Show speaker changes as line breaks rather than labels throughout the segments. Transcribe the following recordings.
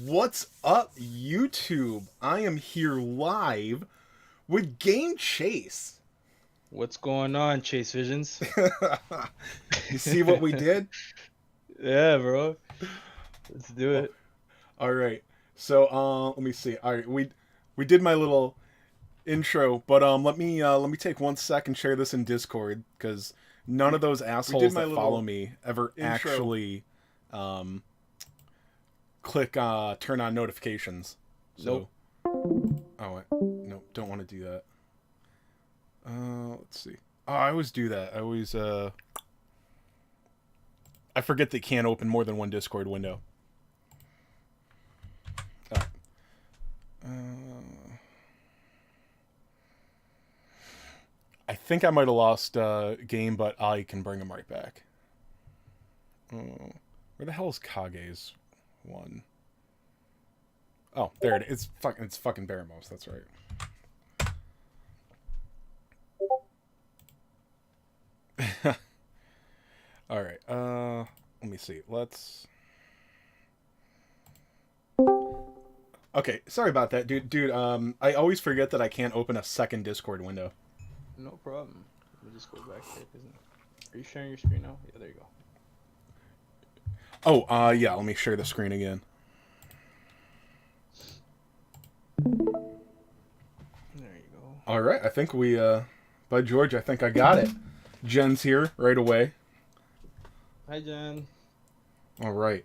What's up, YouTube? I am here live with Game Chase.
What's going on, Chase Visions?
You see what we did?
Yeah, bro. Let's do
Oh,
it.
all right. So, let me see. All right, we did my little intro, but let me take 1 sec and share this in Discord because none
We
of those
we did
assholes
my
that follow
little
me ever
intro.
actually um click turn on notifications. So,
Nope.
no, don't want to do that. Let's see. Oh, I always do that. I forget that you can't open more than one Discord window. Oh. I think I might have lost game, but I can bring him right back. Where the hell is Kage's one? Oh, there it is. It's fucking Baramos. That's right. All right. Let me see. Let's. Okay, sorry about that, dude. I always forget that I can't open a second Discord window.
No problem. Let me just go back there. Are you sharing your screen now? Yeah, there you go.
Oh, yeah. Let me share the screen again.
There you go.
All right. I think by George, I think I got it. Jen's here right away.
Hi, Jen.
All right.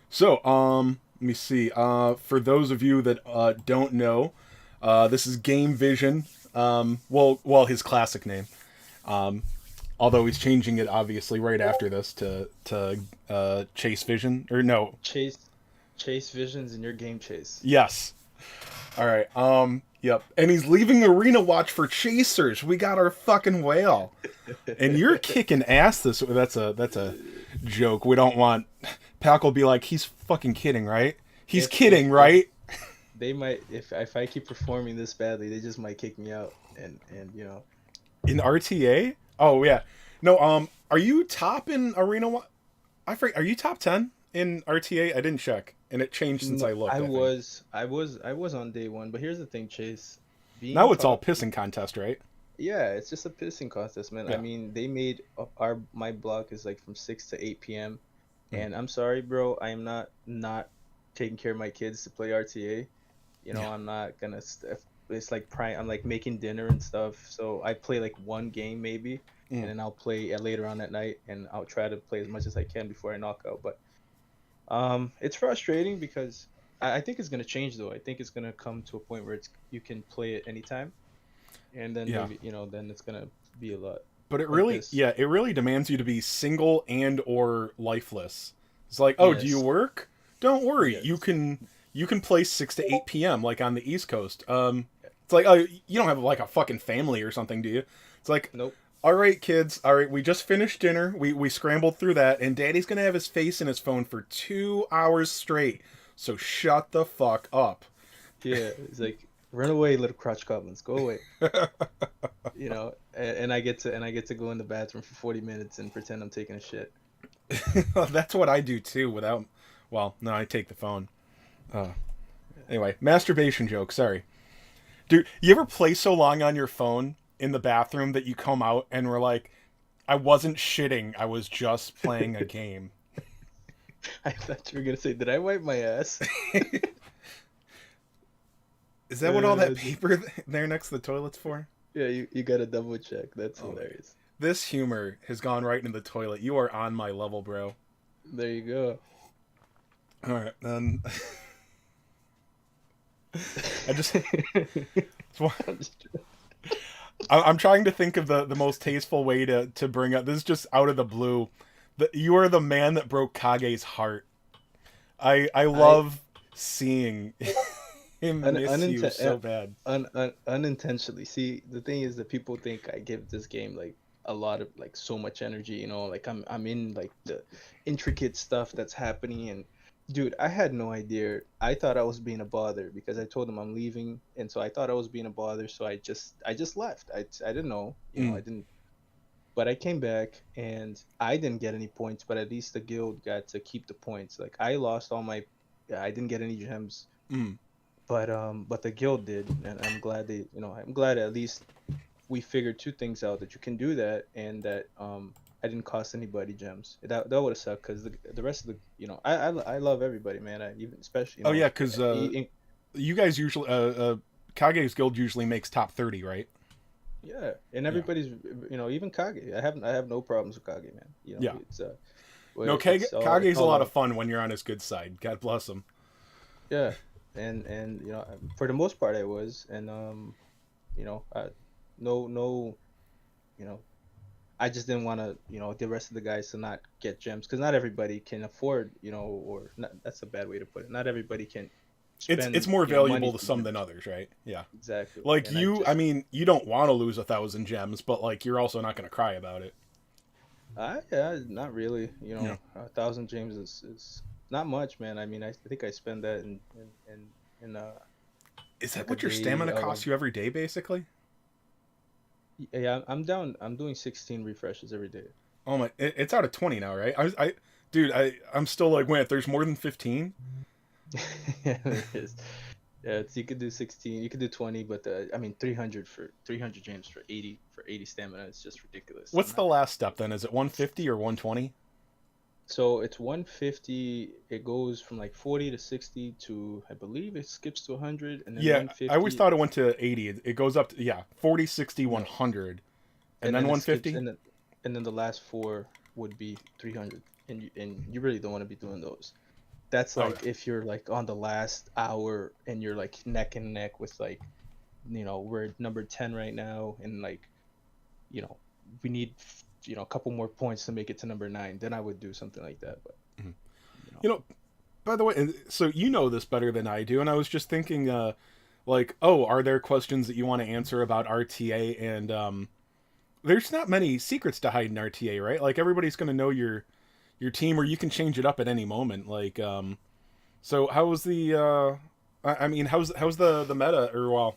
So, let me see. For those of you that don't know, this is Game Vision. Well, his classic name. Um, Although he's changing it obviously right after this to Chase Vision or no.
Chase, Chase Visions in your game, Chase.
Yes. All right. Yep. And he's leaving Arena Watch for Chasers. We got our fucking whale. And you're kicking ass this. That's a joke. We don't want. Pac will be like, he's fucking kidding, right? He's kidding,
If
right?
they might if I keep performing this badly, they just might kick me out and.
In RTA? Oh yeah. No. Are you top in Arena? I forget. Are you top 10 in RTA? I didn't check, and it changed since
No,
I looked. I think
I was on day one, but here's the thing, Chase. Being
now it's all
top.
pissing contest, right?
Yeah, it's just a pissing contest, man. I
Yeah.
mean, they made our my block is like from 6 to 8 p.m.
Mm.
And I'm sorry, bro, I am not taking care of my kids to play RTA.
Yeah.
I'm not gonna it's like prime I'm like making dinner and stuff. So I play like one game maybe, and
Mm.
then I'll play later on at night and I'll try to play as much as I can before I knock out. But it's frustrating because I think it's gonna change though. I think it's gonna come to a point where it's you can play it anytime and then
Yeah.
maybe then it's gonna be a lot
But it
like
really,
this.
yeah, it really demands you to be single and or lifeless. It's like, oh, do you
Yes,
work? Don't worry,
yes.
you can play 6 to 8 p.m. like on the East Coast. It's like, oh, you don't have like a fucking family or something, do you? It's like,
Nope.
all right, kids, all right, we just finished dinner. We scrambled through that, and Daddy's gonna have his face in his phone for 2 hours straight. So shut the fuck up.
Yeah, it's like run away, little crotch goblins, go away. And I get to go in the bathroom for 40 minutes and pretend I'm taking a shit.
That's what I do too. Without, well, no, I take the phone. Uh, anyway, masturbation joke. Sorry. Dude, you ever play so long on your phone in the bathroom that you come out and were like, I wasn't shitting, I was just playing a game?
I thought you were gonna say, did I wipe my ass?
Is that what all that
Just,
paper there next to the toilet's for?
yeah, you gotta double check. That's
Oh,
hilarious.
this humor has gone right into the toilet. You are on my level, bro.
There you go.
All right, then. I just,
I'm just,
I'm trying to think of the most tasteful way to bring up. This is just out of the blue. You are the man that broke Kage's heart. I
I
love seeing him
un,
miss you
uninten-
so bad.
unintentionally. See, the thing is that people think I give this game like a lot of like so much energy, like I'm in like the intricate stuff that's happening. And dude, I had no idea. I thought I was being a bother because I told them I'm leaving, and so I thought I was being a bother, so I just left. I didn't know,
Mm.
I didn't. But I came back and I didn't get any points, but at least the guild got to keep the points. Like I lost all my I didn't get any gems,
Mm.
but the guild did, and I'm glad I'm glad at least we figured two things out, that you can do that, and that I didn't cost anybody gems. That would have sucked, because the rest of the, I love everybody, man. I even especially,
Oh yeah, because you guys usually Kage's guild usually makes top 30, right?
yeah, and
Yeah.
everybody's, even Kage. I have no problems with Kage, man.
Yeah.
It's
No,
it's
Kage's a
all
lot of
love.
fun when you're on his good side. God bless him.
Yeah, and for the most part I was, and no, no, you know I just didn't want to, the rest of the guys to not get gems, because not everybody can afford, or not, that's a bad way to put it. Not everybody can
It's
spend,
more
money
valuable to
for
some than
gems.
others, right? Yeah.
Exactly.
Like
And I
you, I
just,
mean, you don't want to lose 1,000 gems, but like you're also not going to cry about it.
yeah, not really.
Yeah.
1,000 gems is not much, man. I mean, I think I spend that in
Is that
like a
what your
day
stamina
of.
costs you every day, basically?
Yeah, I'm down. I'm doing 16 refreshes every day.
Oh my, it's out of 20 now, right? Dude, I'm still like, wait, there's more than 15?
Yeah, it is. Yeah, you could do 16, you could do 20, but I mean 300 gems for 80 stamina is just ridiculous. I'm
What's the
not gonna
last step then? Is it 150 or 120?
So it's 150, it goes from like 40 to 60 to, I believe it skips to 100, and then
Yeah, I always
150.
thought it went to 80. It goes up to, yeah, 40, 60,
No,
100, and
and
then
then it skips,
150?
and then the last four would be 300, and you really don't want to be doing those. That's
Oh, yeah.
like if you're like on the last hour and you're like neck and neck with, like, we're at number 10 right now, and like, you know we need, a couple more points to make it to number 9, then I would do something like that. But
Mhm.
you know
You know, by the way, so you know this better than I do, and I was just thinking, like, oh, are there questions that you want to answer about RTA? And there's not many secrets to hide in RTA, right? Like everybody's going to know your team, or you can change it up at any moment. Like, so how's the? I mean, how's the meta? Or well,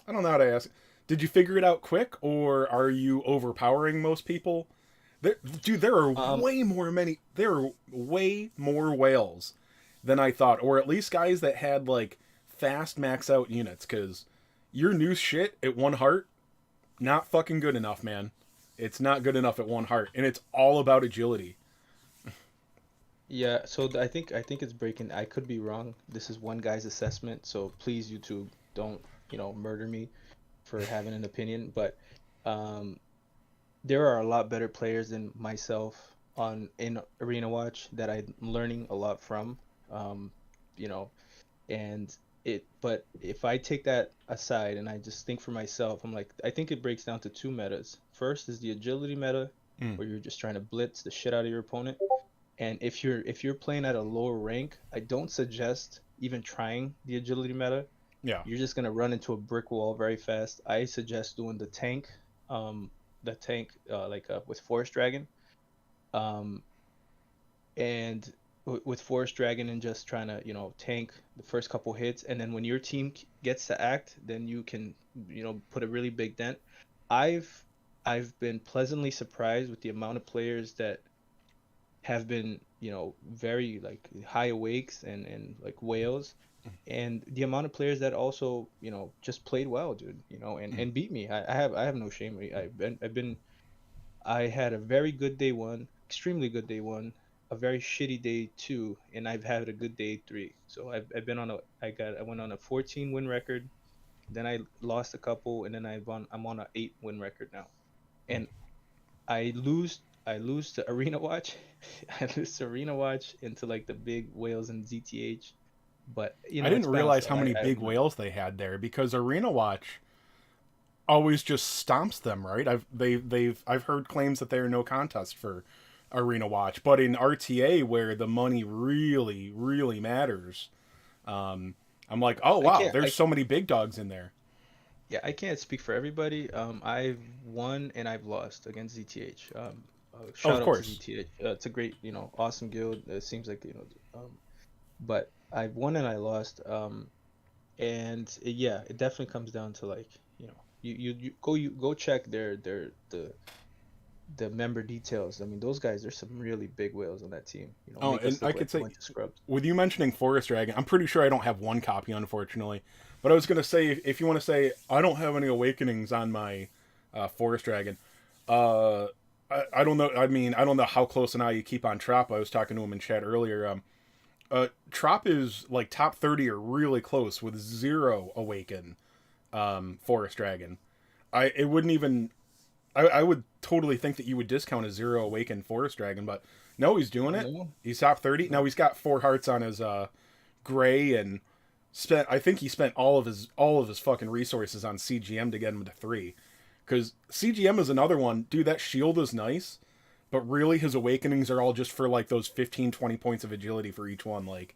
I don't know how to ask. Did you figure it out quick, or are you overpowering most people? Dude, there are
um
way more many. There are way more whales than I thought, or at least guys that had like fast max out units. Because your new shit at 1 heart, not fucking good enough, man. It's not good enough at 1 heart, and it's all about agility.
yeah, so I think it's breaking. I could be wrong. This is one guy's assessment, so please, YouTube, don't, murder me for having an opinion. But um there are a lot better players than myself on in Arena Watch that I'm learning a lot from. um you know and but if I take that aside and I just think for myself, I'm like, I think it breaks down to two metas. First is the agility meta,
Mm,
where you're just trying to blitz the shit out of your opponent. And if you're playing at a lower rank, I don't suggest even trying the agility meta.
yeah.
You're just gonna run into a brick wall very fast. I suggest doing um the tank, like, with Forest Dragon, um and with Forest Dragon, and just trying to, tank the first couple hits, and then when your team gets to act, then you can, put a really big dent. I've I've been pleasantly surprised with the amount of players that have been, very like high awakes and like whales, and the amount of players that also, just played well, dude,
Mm.
and beat me. I have no shame. I had a very good day one, extremely good day one, a very shitty day two, and I've had a good day three. So I've been on a I went on a 14 win record, then I lost a couple, and then I'm on a 8 win record now. And I lose to Arena Watch. I lose to Arena Watch into like the big whales in ZTH. But
I
it's
didn't
balanced
realize
out.
how many
I
big whales they had there because Arena Watch always just stomps them, right? I've heard claims that there are no contest for Arena Watch, but in RTA where the money really really matters, um, I'm like, oh
I
wow,
can't
there's
I
so many big dogs in there.
Yeah, I can't speak for everybody. I've won and I've lost against ZTH.
Oh, of
Shout out to
course.
ZTH. It's a great, awesome guild. It seems like, but I've won and I lost. And yeah, it definitely comes down to, like, you go check the member details. I mean, those guys, there's some really big whales on that team. You know,
Oh,
make
and
us
I
look
could
like a
say,
bunch of scrubs.
with you mentioning Forest Dragon, I'm pretty sure I don't have one copy, unfortunately. But I was gonna say, if you want to say I don't have any awakenings on my Forest Dragon, uh, I don't know. I mean, I don't know how close an eye you keep on Trop. I was talking to him in chat earlier. Trop is like top 30 or really close with zero awaken Forest Dragon. It wouldn't even I would totally think that you would discount a zero awakened Forest Dragon, but no, he's doing it.
No,
He's top 30. Now
no.
he's got 4 hearts on his gray and spent I think he spent all of his fucking resources on CGM to get him to 3. Cuz CGM is another one. Dude, that shield is nice, but really his awakenings are all just for like those 15 20 points of agility for each one like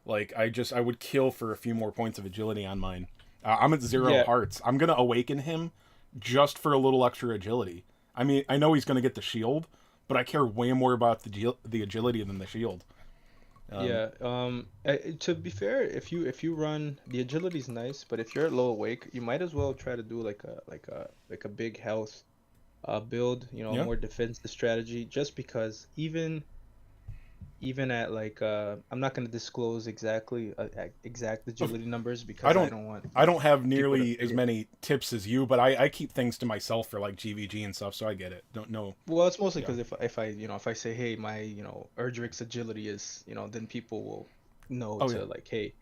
I would kill for a few more points of agility on mine. I'm at 0
Yeah,
hearts. I'm gonna awaken him just for a little extra agility. I mean, I know he's gonna get the shield, but I care way more about the agility than the shield. Um,
yeah. To be fair, if you run the agility's nice, but if you're at low awake, you might as well try to do like a big health build. You know,
yeah.
more defensive strategy. Just because even at like I'm not gonna disclose exactly exact agility numbers
I
because I
don't
don't want
I don't have
people to
nearly as
forget.
many tips as you, but I keep things to myself for like GVG and stuff, so I get it. Don't know.
Well, it's mostly
Yeah.
because if I say, hey, my Erdrick's agility is, then people will know
Oh yeah.
to like, hey,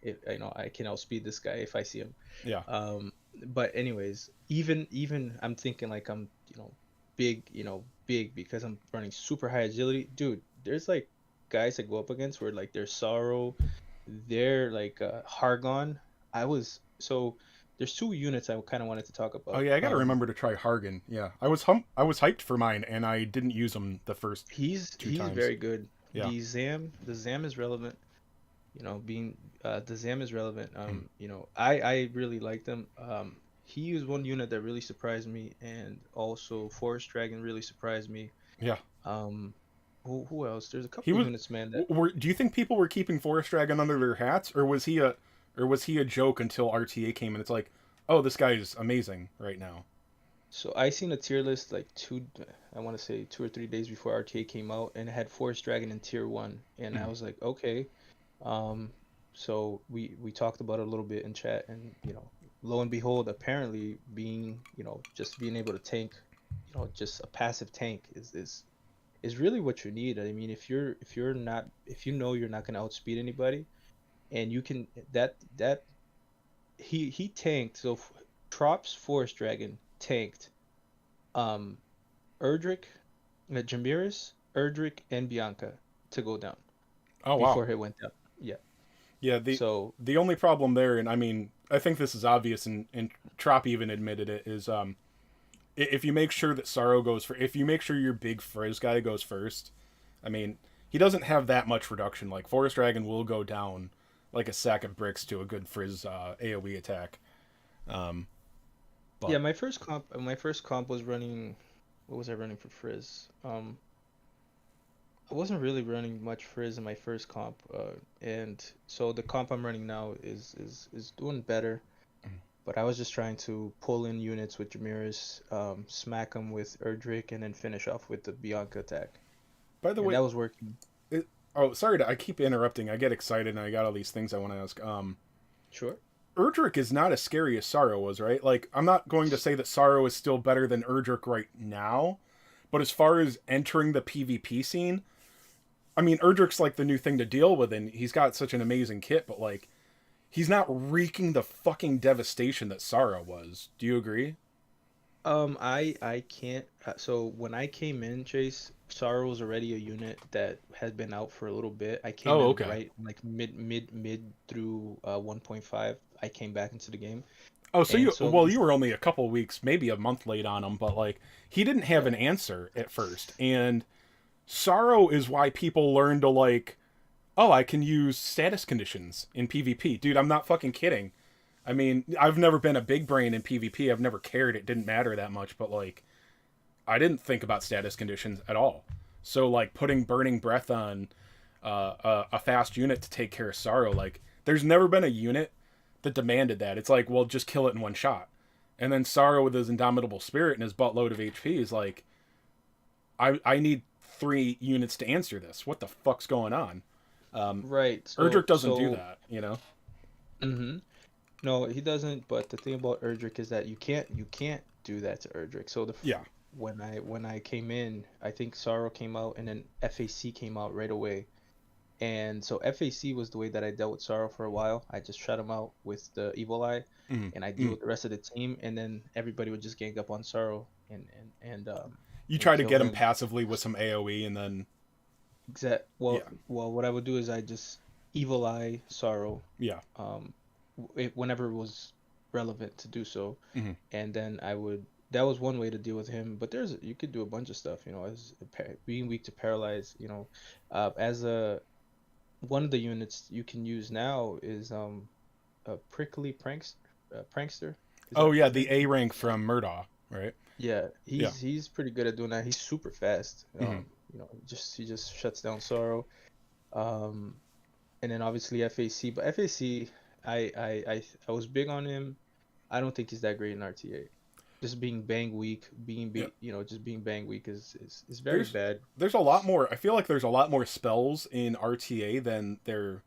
I can outspeed this guy if I see him.
Yeah.
Um, but anyways, even I'm thinking like I'm big, big because I'm running super high agility, dude. There's like guys that go up against where like there's Sorrow, they're like Hargon. I was so there's two units I kind of wanted to talk
Oh
about.
yeah, I gotta remember to try Hargan. Yeah, I was hyped for mine, and I didn't use him the first two
He's
times.
very good.
Yeah.
The Zam is relevant. Being the Zam is relevant. I really like them. He used one unit that really surprised me, and also Forest Dragon really surprised me.
Yeah.
Um, who else? There's a
He
couple
was.
units, man. That
Do you think people were keeping Forest Dragon under their hats, or was he a joke until RTA came and it's like, oh, this guy is amazing right now.
so I seen a tier list like I want to say 2 or 3 days before RTA came out, and it had Forest Dragon in tier one, and I
Mm.
was like, okay. Um, so we talked about it a little bit in chat, and lo and behold, apparently just being able to tank, just a passive tank is really what you need. I mean, if you know you're not gonna outspeed anybody, and you can that he tanked. So Trop's Forest Dragon tanked um Erdrick, Jamiris, Erdrick, and Bianca to go down
Oh wow.
before he went down. Yeah.
Yeah. The
So
the only problem there, and I mean, I think this is obvious, and Trop even admitted it, is if you make sure that Sorrow goes for, if you make sure your big Frizz guy goes first, I mean, he doesn't have that much reduction. Like Forest Dragon will go down like a sack of bricks to a good Frizz AOE attack. Um,
yeah,
but
my first comp was running. What was I running for Frizz? I wasn't really running much Frizz in my first comp, and so the comp I'm running now is doing better. But I was just trying to pull in units with Jamiris, smack them with Erdrick, and then finish off with the Bianca attack,
by the
and
way,
that was working.
oh sorry, I keep interrupting. I get excited and I got all these things I want to ask.
Sure.
Erdrick is not as scary as Sorrow was, right? Like, I'm not going to say that Sorrow is still better than Erdrick right now, but as far as entering the PvP scene, I mean, Erdrick's like the new thing to deal with, and he's got such an amazing kit, but like, he's not wreaking the fucking devastation that Sorrow was. Do you agree?
I can't. So when I came in, Chase, Sorrow was already a unit that had been out for a little bit. I came
Oh,
in
okay.
right like mid through 1.5. I came back into the game,
Oh, so
and
you
so
well, you were only a couple weeks, maybe a month late on him, but like he didn't have
yeah.
an answer at first, and Sorrow is why people learn to like, oh, I can use status conditions in PvP. Dude, I'm not fucking kidding. I mean, I've never been a big brain in PvP. I've never cared. It didn't matter that much, but like I didn't think about status conditions at all. So like putting burning breath on a fast unit to take care of Sorrow, like there's never been a unit that demanded that. It's like, well, just kill it in one shot. And then Sorrow with his indomitable spirit and his buttload of HP is like, I need 3 units to answer this. What the fuck's going on?
Right.
Erdrick doesn't do that, you know?
hmm No, he doesn't. But the thing about Erdrick is that you can't do that to Erdrick. So
Yeah.
when I came in, I think Sorrow came out, and then FAC came out right away. And so FAC was the way that I dealt with Sorrow for a while. I just shut him out with the Evil Eye,
Mm.
and I deal
Mm.
with the rest of the team, and then everybody would just gang up on Sorrow
You
and
try to
kill
get him
him.
passively with some AoE, and then
Exact. Well,
yeah,
well, what I would do is I just Evil Eye Sorrow,
yeah.
whenever it was relevant to do so,
Hmm.
and then I would. That was one way to deal with him, but you could do a bunch of stuff, as being weak to paralyze, as a one of the units you can use now is a prickly prankster. Is
Oh
that
yeah,
his
the
name?
A rank from Murdaugh, right?
Yeah,
Yeah.
he's pretty good at doing that. He's super fast.
Hmm.
He just shuts down Sorrow. Um, and then obviously FAC, but FAC, I was big on him. I don't think he's that great in RTA. Just being bang weak,
Yeah.
just being bang weak is very
There's
bad.
there's a lot more. I feel like there's a lot more spells in RTA than there.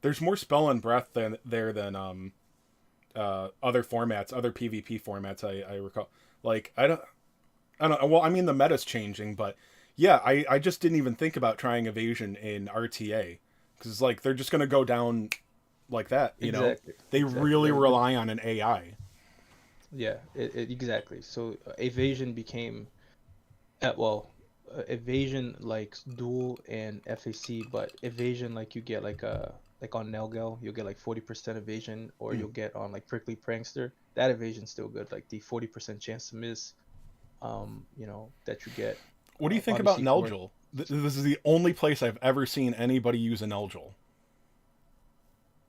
There's more spell and breath than other formats, other PvP formats. I recall. Like I don't. Well, I mean the meta's changing, but yeah, I just didn't even think about trying evasion in RTA because like they're just gonna go down like that. You know,
Exactly,
they
exactly.
really rely on an AI.
Yeah, exactly. So evasion became evasion like dual and FAC, but evasion like you get like on Nelgal, you'll get like 40% evasion, or
Mm.
you'll get on like Prickly Prankster. That evasion's still good, like the 40% chance to miss, that you get.
What do you think about
Obviously, Thorn.
Nelgil? This is the only place I've ever seen anybody use a Nelgil.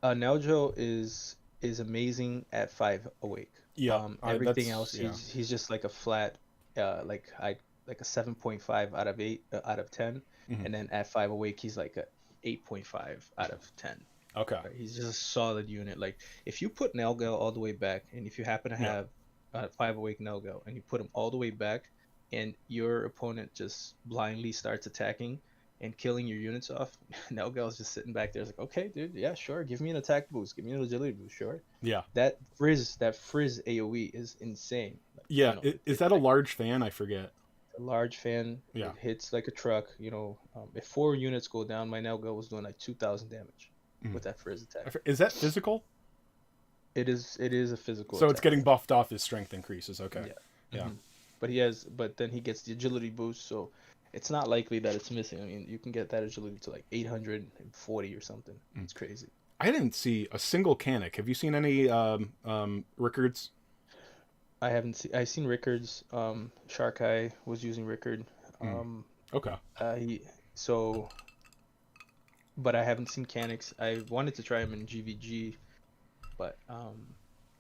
Neljo is amazing at 5 awake.
Yep,
Everything
that's
else,
yeah.
he's just like a flat, like a 7.5 out of 8 out of 10,
Hmm.
and then at 5 awake, he's like a 8.5 out of 10.
Okay,
Right? He's just a solid unit. Like if you put Nelgal all the way back, and if you happen to
yeah.
have 5 awake Nelgal, and you put him all the way back, and your opponent just blindly starts attacking and killing your units off, Nelgal's just sitting back there, like, okay, dude, yeah, sure, give me an attack boost, give me an agility boost, sure.
Yeah.
That frizz AOE is insane. Like,
Yeah. Is
it's
that a
like
large fan? I forget.
a large fan.
Yeah.
It hits like a truck. If 4 units go down, my Nelgal was doing like 2,000 damage
Mm.
with that frizz attack.
Is that physical?
It is a physical
So it's
attack.
getting buffed off as strength increases. Okay.
Yeah.
Yeah.
But then he gets the agility boost, so it's not likely that it's missing. I mean, you can get that agility to like 840 or something.
Mm.
It's crazy.
I didn't see a single Canic. Have you seen any Rickards?
I've seen Rickards. Shark Eye was using Rickard.
Mm.
Um,
Okay.
he so, but I haven't seen Canix. I wanted to try him in GVG, but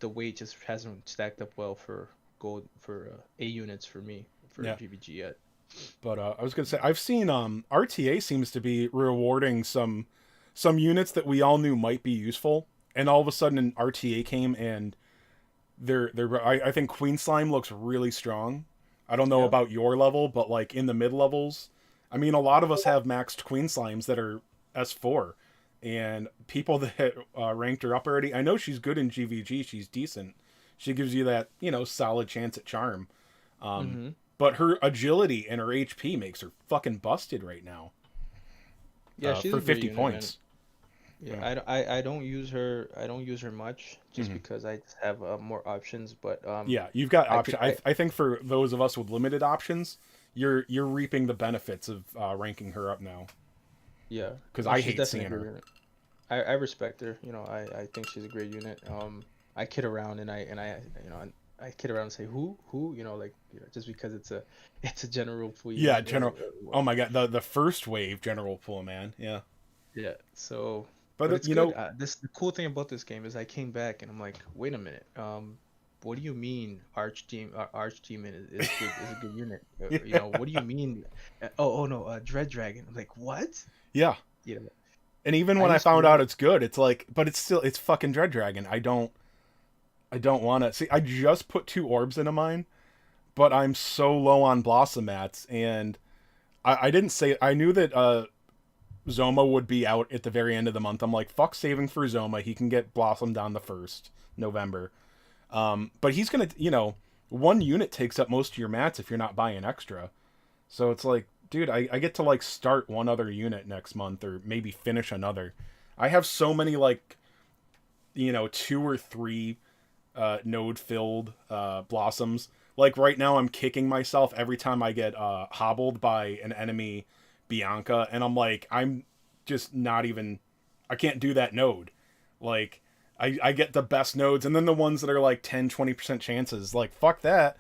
the weight just hasn't stacked up well for gold for A units for me for
Yeah.
GVG yet.
But I was gonna say I've seen RTA seems to be rewarding some units that we all knew might be useful, and all of a sudden an RTA came and I think Queen Slime looks really strong. I don't know
Yeah.
about your level, but like in the mid levels, I mean a lot of us have maxed Queen Slimes that are S4, and people that ranked her up already. I know she's good in GVG. She's decent. She gives you that solid chance at charm. Um,
Mm-hmm.
but her agility and her HP makes her fucking busted right now.
Yeah, she's
For
a great
50
unit, man.
points.
Yeah,
Yeah.
I don't use her. I don't use her much just
Hmm.
because I just have more options. But
Yeah, you've got
I
option.
could.
I think for those of us with limited options, you're reaping the benefits of ranking her up now.
Yeah,
Because
no,
I
she's
hate
definitely a
seeing
great
her.
unit. I respect her. I think she's a great unit. I kid around and I I kid around and say who like just because it's a general pool
Yeah,
unit
general. Oh my god, the first wave general pool, man. Yeah,
yeah. So,
but
but it's good. The cool thing about this game is I came back and I'm like, wait a minute. What do you mean Archdemon is a good unit?
yeah,
What do you mean? Oh no, Dread Dragon. I'm like, what?
yeah.
You know,
And even
I
when I
used to
found out
run.
it's good, it's like, but it's fucking Dread Dragon. I don't want to see. I just put 2 orbs into mine, but I'm so low on Blossom Mats, and I didn't say I knew that Zoma would be out at the very end of the month. I'm like, fuck saving for Zoma. He can get blossomed on the 1st November. But he's gonna, one unit takes up most of your mats if you're not buying extra. So it's like, dude, I get to like start one other unit next month or maybe finish another. I have so many like, 2 or 3 node filled blossoms. Like right now, I'm kicking myself every time I get hobbled by an enemy Bianca, and I'm like, I'm just not even. I can't do that node. Like, I get the best nodes, and then the ones that are like 10-20% chances. Like, fuck that.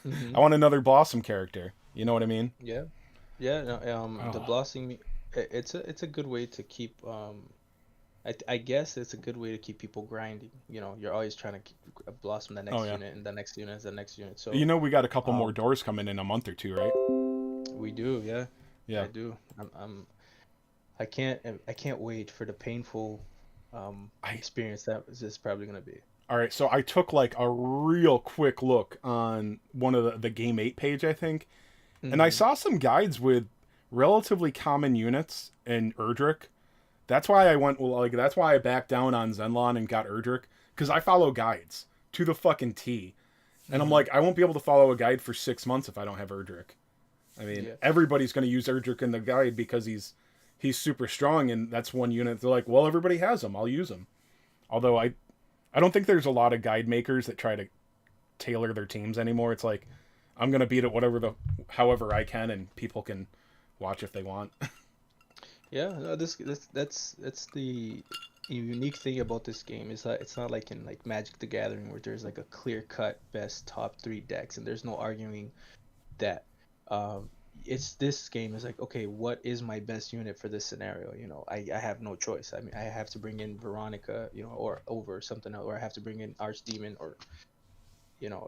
Hmm.
I want another Blossom character. You know what I mean?
Yeah, yeah. No, the
Oh,
blossoming, it's a good way to keep I guess it's a good way to keep people grinding. You're always trying to keep, blossom the
oh
next
yeah.
unit and the next unit and the next unit. So
We got a couple more
um,
doors coming in a month or two, right?
we do, yeah,
Yeah.
I do. I can't I can't wait for the painful
I
experience that is probably gonna be.
All right. So I took like a real quick look on one of the Game 8 page, I think, and I
Hmm.
saw some guides with relatively common units in Erdrick. That's why I went like that's why I backed down on Zenlon and got Erdrick because I follow guides to the fucking T, and I'm
Hmm.
like I won't be able to follow a guide for 6 months if I don't have Erdrick. I mean,
Yeah.
everybody's going to use Erdrick in the guide because he's super strong, and that's one unit. They're like, well, everybody has him. I'll use him. Although I don't think there's a lot of guide makers that try to tailor their teams anymore. It's like I'm gonna beat it however I can, and people can watch if they want.
Yeah, no, that's the unique thing about this game is that it's not like in like Magic the Gathering where there's like a clear cut best top 3 decks and there's no arguing that. Um, it's this game is like, okay, what is my best unit for this scenario? I have no choice. I mean, I have to bring in Veronica, or over something else, or I have to bring in Archdemon, or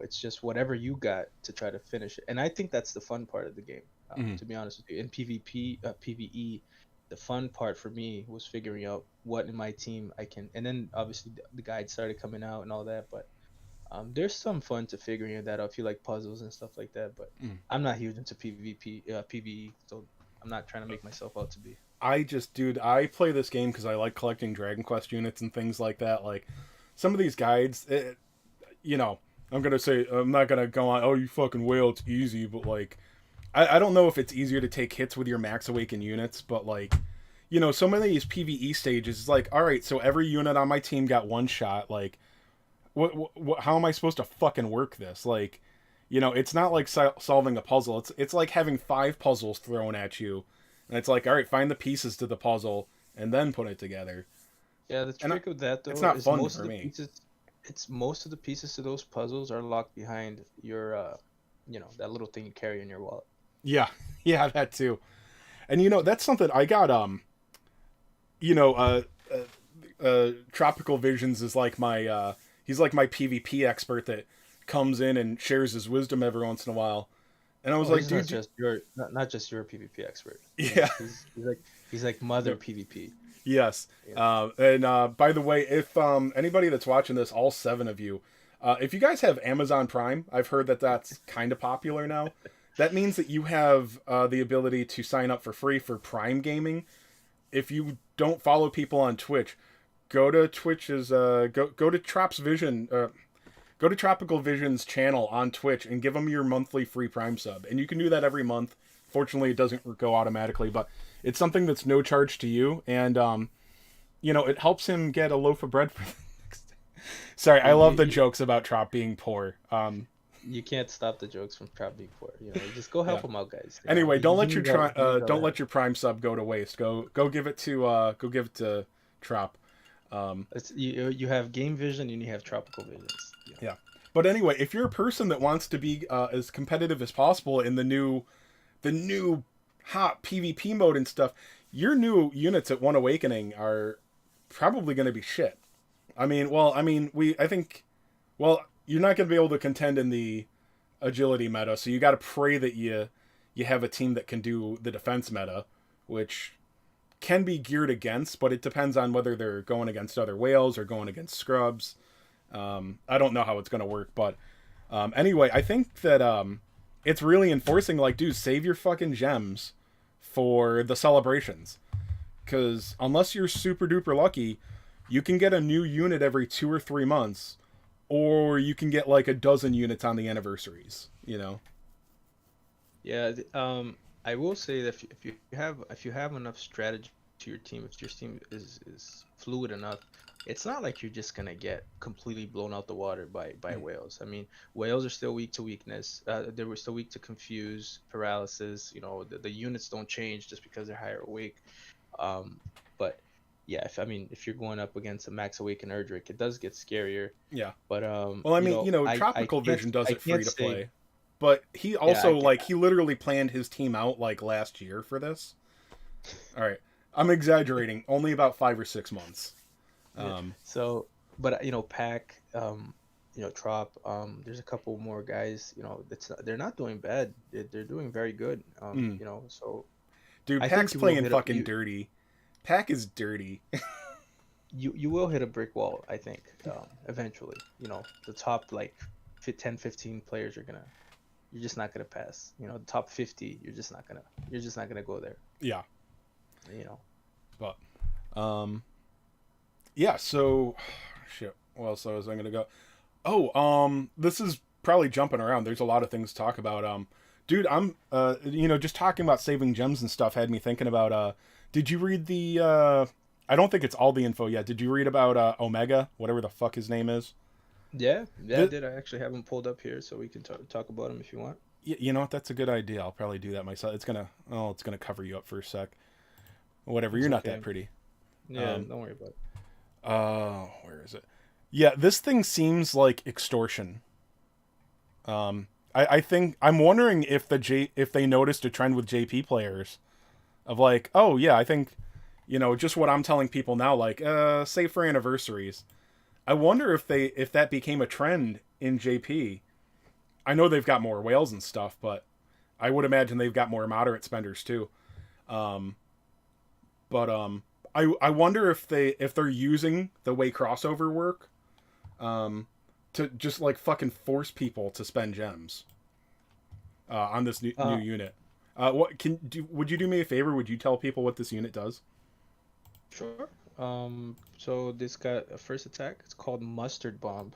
it's just whatever you got to try to finish it. And I think that's the fun part of the game,
Mhm.
to be honest with you. In PvP, PvE, the fun part for me was figuring out what in my team I can, and then obviously the guide started coming out and all that. But there's some fun to figuring that out. I feel like puzzles and stuff like that. But
Mm.
I'm not huge into PvP, PvE, so I'm not trying to make myself out to be.
Dude, I play this game because I like collecting Dragon Quest units and things like that. Like some of these guides, you know, I'm gonna say I'm not gonna go on. Oh, you fucking whale, it's easy, but like, I don't know if it's easier to take hits with your max awaken units, but like, some of these PVE stages is like, all right, so every unit on my team got one shot. Like, how am I supposed to fucking work this? Like, it's not like solving a puzzle. It's like having 5 puzzles thrown at you, and it's like, all right, find the pieces to the puzzle and then put it together.
Yeah, the
And
trick of that
it's
though
not
is
fun for me.
most of the pieces to those puzzles are locked behind your that little thing you carry in your wallet.
Yeah, yeah, that too. And that's something I got. You know, Tropical Visions is like my he's like my PvP expert that comes in and shares his wisdom every once in a while. And I was
Oh,
like,
he's not
dude,
just your not just your PvP expert.
yeah,
He's like mother PvP.
yes.
Yeah.
And by the way, if anybody that's watching this, all 7 of you, if you guys have Amazon Prime, I've heard that that's kind of popular now. That means that you have the ability to sign up for free for Prime Gaming. If you don't follow people on Twitch, go to Twitch's go to Trop's Vision go to Tropical Vision's channel on Twitch and give him your monthly free Prime sub. And you can do that every month. Fortunately, it doesn't go automatically, but it's something that's no charge to you, and it helps him get a loaf of bread for the next day. Sorry, I
You,
love
you,
the
you
jokes about Trop being poor.
you can't stop the jokes from Trap Big Four. You just go
Yeah.
help him out, guys.
Anyway,
He, he needs our he needs our
don't let
help.
your Prime sub go to waste. Go give it to Trop. Um,
You have Game Vision and you have Tropical Visions.
yeah. But anyway, if you're a person that wants to be as competitive as possible in the new hot PvP mode and stuff, your new units at One Awakening are probably going to be shit. I think, well, you're not going to be able to contend in the agility meta, so you got to pray that you have a team that can do the defense meta, which can be geared against, but it depends on whether they're going against other whales or going against scrubs. I don't know how it's going to work, but anyway, I think that it's really enforcing like, dude, save your fucking gems for the celebrations. Because unless you're super duper lucky, you can get a new unit every 2 or 3 months, or you can get like a dozen units on the anniversaries. You know?
Yeah, I will say that if you have enough strategy to your team, if your team is fluid enough, it's not like you're just gonna get completely blown out the water by whales. I mean, whales are still weak to weakness. They were still weak to confuse, paralysis. You know, the units don't change just because they're higher awake. Um, but yeah, if I mean, if you're going up against a max awakened Erdrick, it does get scarier.
Yeah.
But
Well, I
you
mean,
know,
Tropical Vision does
I
it free
can't
to
say
play, but he
yeah,
also like he literally planned his team out like last year for this. All right, I'm exaggerating. Only about 5 or 6 months.
yeah.
Um,
So, but you know, Pack, you know, Trop, there's a couple more guys. You know, they're not doing bad. They're doing very good.
mm.
You know, so
Dude,
I
Pack's
think you will
playing
hit a
fucking dirty. Pack is dirty.
you will hit a brick wall. I think eventually. You know, the top like 10, 15 players are gonna. You're just not gonna pass. You know, the top 50, you're just not gonna go there.
Yeah,
You know.
but um, yeah. So, shit. Well, else was I gonna go? Oh, this is probably jumping around. There's a lot of things to talk about. Dude, I'm just talking about saving gems and stuff had me thinking about did you read the I don't think it's all the info yet. Did you read about Omega, whatever the fuck his name is?
Yeah, yeah, I
The,
did. I actually have them pulled up here, so we can talk about them if you want.
you know what? That's a good idea. I'll probably do that myself. It's gonna cover you up for a sec. Whatever.
It's
You're not
okay.
that pretty.
Yeah,
Um,
don't worry about it.
where is it? Yeah, this thing seems like extortion. I think I'm wondering if if they noticed a trend with JP players of like, oh yeah, I think, just what I'm telling people now, like, say for anniversaries. I wonder if that became a trend in JP. I know they've got more whales and stuff, but I would imagine they've got more moderate spenders too. Um, but I wonder if they're using the way crossover work, um, to just like fucking force people to spend gems on this new
Uh,
unit. Would you do me a favor? Would you tell people what this unit does?
sure. So this got a first attack. It's called Mustard Bomb.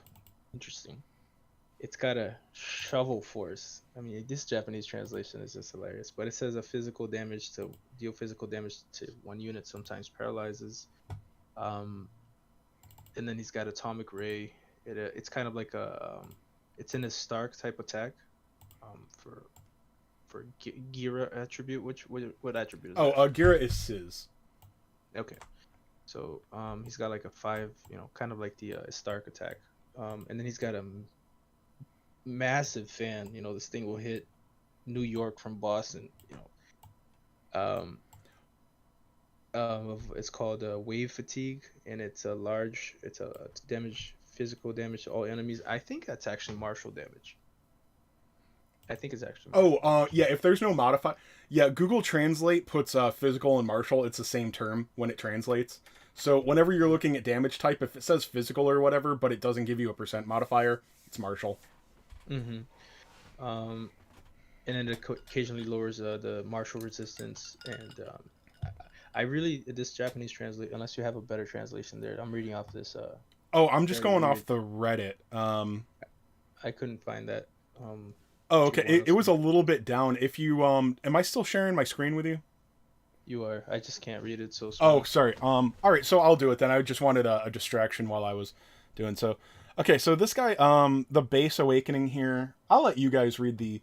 Interesting. It's got a shovel force. I mean, this Japanese translation is just hilarious. But it says a physical damage to deal physical damage to one unit, sometimes paralyzes. Um, and then he's got Atomic Ray. It's kind of like it's in a Stark type attack. For Gira attribute. What attribute is
Oh,
that?
Gira is Sizz.
Okay. So he's got like a 5, kind of like the Stark attack. And then he's got a massive fan. You know, this thing will hit New York from Boston. Um, it's called Wave Fatigue, and it's damage, physical damage to all enemies. I think that's actually martial damage. I think it's actually
Oh,
martial damage.
yeah. If there's no modify, yeah, Google Translate puts physical and martial. It's the same term when it translates. So whenever you're looking at damage type, if it says physical or whatever, but it doesn't give you a percent modifier, it's martial.
Mm-hmm. Um, and then it occasionally lowers the martial resistance. And I really this Japanese translate, unless you have a better translation there. I'm reading off this
Oh, I'm just
very
going
weird.
off the Reddit.
I couldn't find that.
Oh,
If you
okay.
want
It
us
was
to,
a little bit down. If you am I still sharing my screen with you?
you are. I just can't read it so
Oh,
small.
sorry. All right. So I'll do it then. I just wanted a distraction while I was doing so. Okay. So this guy, the base awakening here. I'll let you guys read the.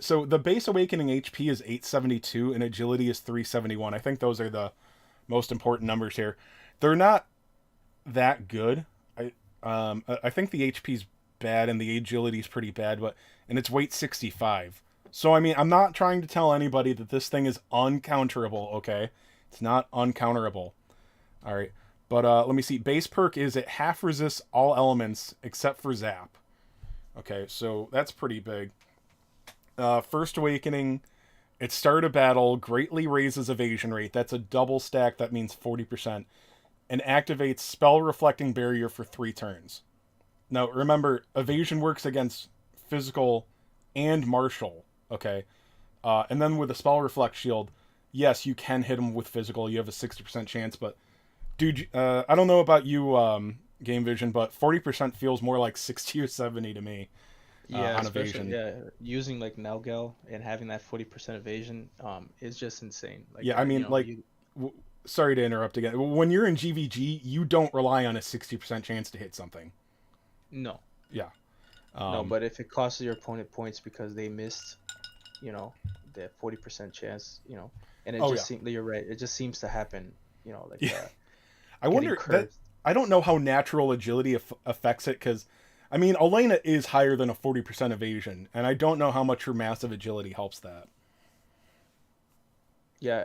So the base awakening HP is 872 and agility is 371. I think those are the most important numbers here. They're not that good. I think the HP's bad and the agility's pretty bad, but and it's weight 65. So I mean, I'm not trying to tell anybody that this thing is uncounterable, okay? It's not uncounterable. All right. But let me see. Base perk is it half resists all elements except for zap. Okay, so that's pretty big. First awakening, at start of battle, greatly raises evasion rate. That's a double stack. That means 40%. And activates spell reflecting barrier for 3 turns. Now remember, evasion works against physical and martial. Okay. And then with the spell reflect shield, yes, you can hit him with physical. You have a 60% chance, but dude, I don't know about you, Game Vision, but 40% feels more like 60 or 70 to me
Yeah,
on
especially
evasion.
yeah, using like Nelgal and having that 40% evasion is just insane. Like
Yeah, I mean, like,
you
w- sorry to interrupt again. When you're in GVG, you don't rely on a 60% chance to hit something.
no.
Yeah.
No,
Um,
but if it costs your opponent points because they missed, you know, the 40% chance, and it
oh,
just
yeah.
seems you're right. It just seems to happen, like
Yeah. I
getting
wonder that.
cursed.
I don't know how natural agility affects it because, I mean, Elena is higher than a 40% evasion, and I don't know how much her massive agility helps that.
Yeah,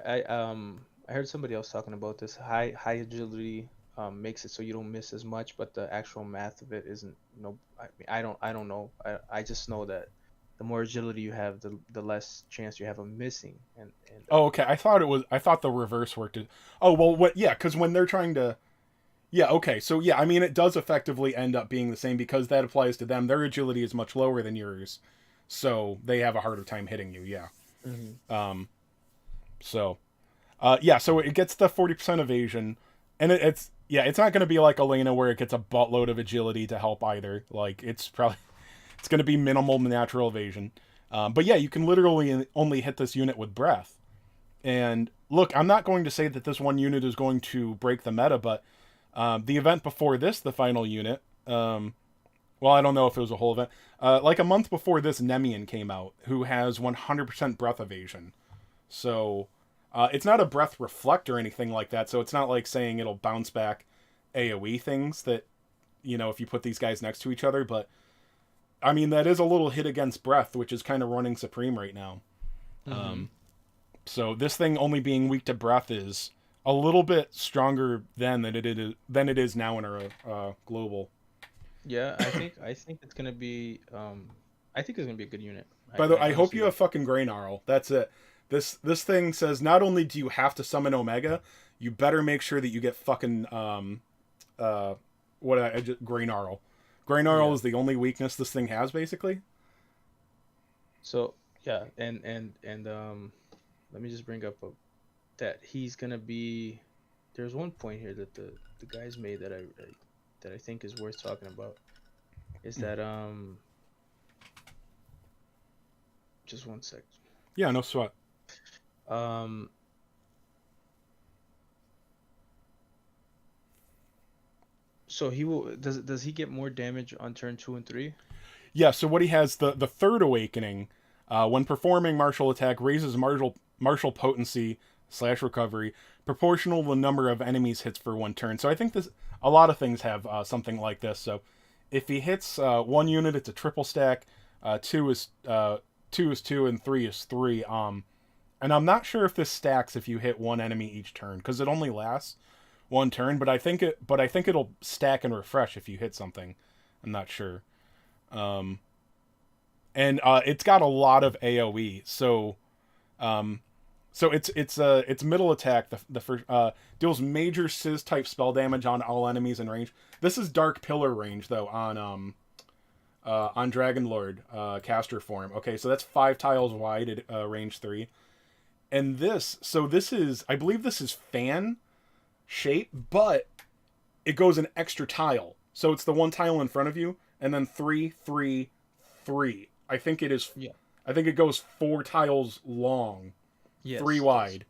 I heard somebody else talking about this. High agility makes it so you don't miss as much, but the actual math of it isn't. No, I mean, I don't know. I just know that the more agility you have, the less chance you have of missing. And
Oh, okay. I thought it was. I thought the reverse worked. Oh, well, what? Yeah, because when they're trying to. Yeah, okay. So, yeah, I mean, it does effectively end up being the same because that applies to them. Their agility is much lower than yours, so they have a harder time hitting you, yeah.
Mhm.
So, yeah, so it gets the 40% evasion, and it's. Yeah, it's not going to be like Elena where it gets a buttload of agility to help either. Like, it's probably. It's going to be minimal natural evasion. But yeah, you can literally only hit this unit with breath. And look, I'm not going to say that this one unit is going to break the meta, but the event before this, the final unit, well, I don't know if it was a whole event. Like a month before this, Nemian came out, who has 100% breath evasion. So it's not a breath reflect or anything like that. So it's not like saying it'll bounce back AoE things that, if you put these guys next to each other. But I mean, that is a little hit against breath, which is kind of running supreme right now.
Mhm.
So this thing only being weak to breath is a little bit stronger than it is now in our global.
Yeah, I think it's gonna be I think it's gonna be a good unit.
By the way,
I
I hope
honestly
you have
do.
fucking Graynarl. That's it. This thing says not only do you have to summon Omega, you better make sure that you get fucking uh what I just Graynarl. Graynarl
Yeah.
is the only weakness this thing has basically.
So yeah, and let me just bring up that he's gonna be. There's one point here that the guys made that I think is worth talking about. Is that just one sec.
Yeah, no sweat.
Um, so he will does he get more damage on turn 2 and 3?
Yeah, so what he has the third awakening, when performing martial attack raises martial potency slash recovery proportional to the number of enemies hits for one turn. So I think this a lot of things have something like this. So if he hits one unit, it's a triple stack. Two is two, and three is three. And I'm not sure if this stacks if you hit one enemy each turn because it only lasts one turn. But I think it'll stack and refresh if you hit something. I'm not sure. Um, and it's got a lot of AOE. Um, so it's middle attack. The first deals major Sizz type spell damage on all enemies in range. This is Dark Pillar range though on Dragon Lord caster form. Okay, so that's 5 tiles wide at range 3. And this is I believe this is fan shape, but it goes an extra tile. So it's the one tile in front of you, and then 3, 3, 3.
Yeah.
I think it goes 4 tiles long, three
Yes. Yes.
wide.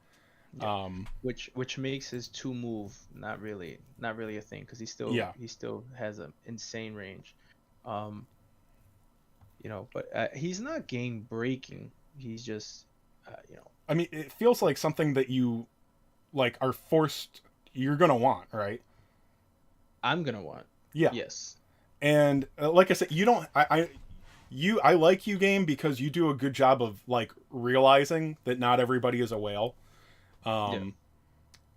Yeah.
Um,
Which makes his two move not really a thing because he still
yeah.
he still has an insane range. Um, but he's not game breaking. He's just you know
I mean, it feels like something that you like are forced. You're gonna want, right?
I'm gonna want.
Yeah.
Yes.
And like I said, you don't. I like you game because you do a good job of like realizing that not everybody is a whale.
Yeah.
Um,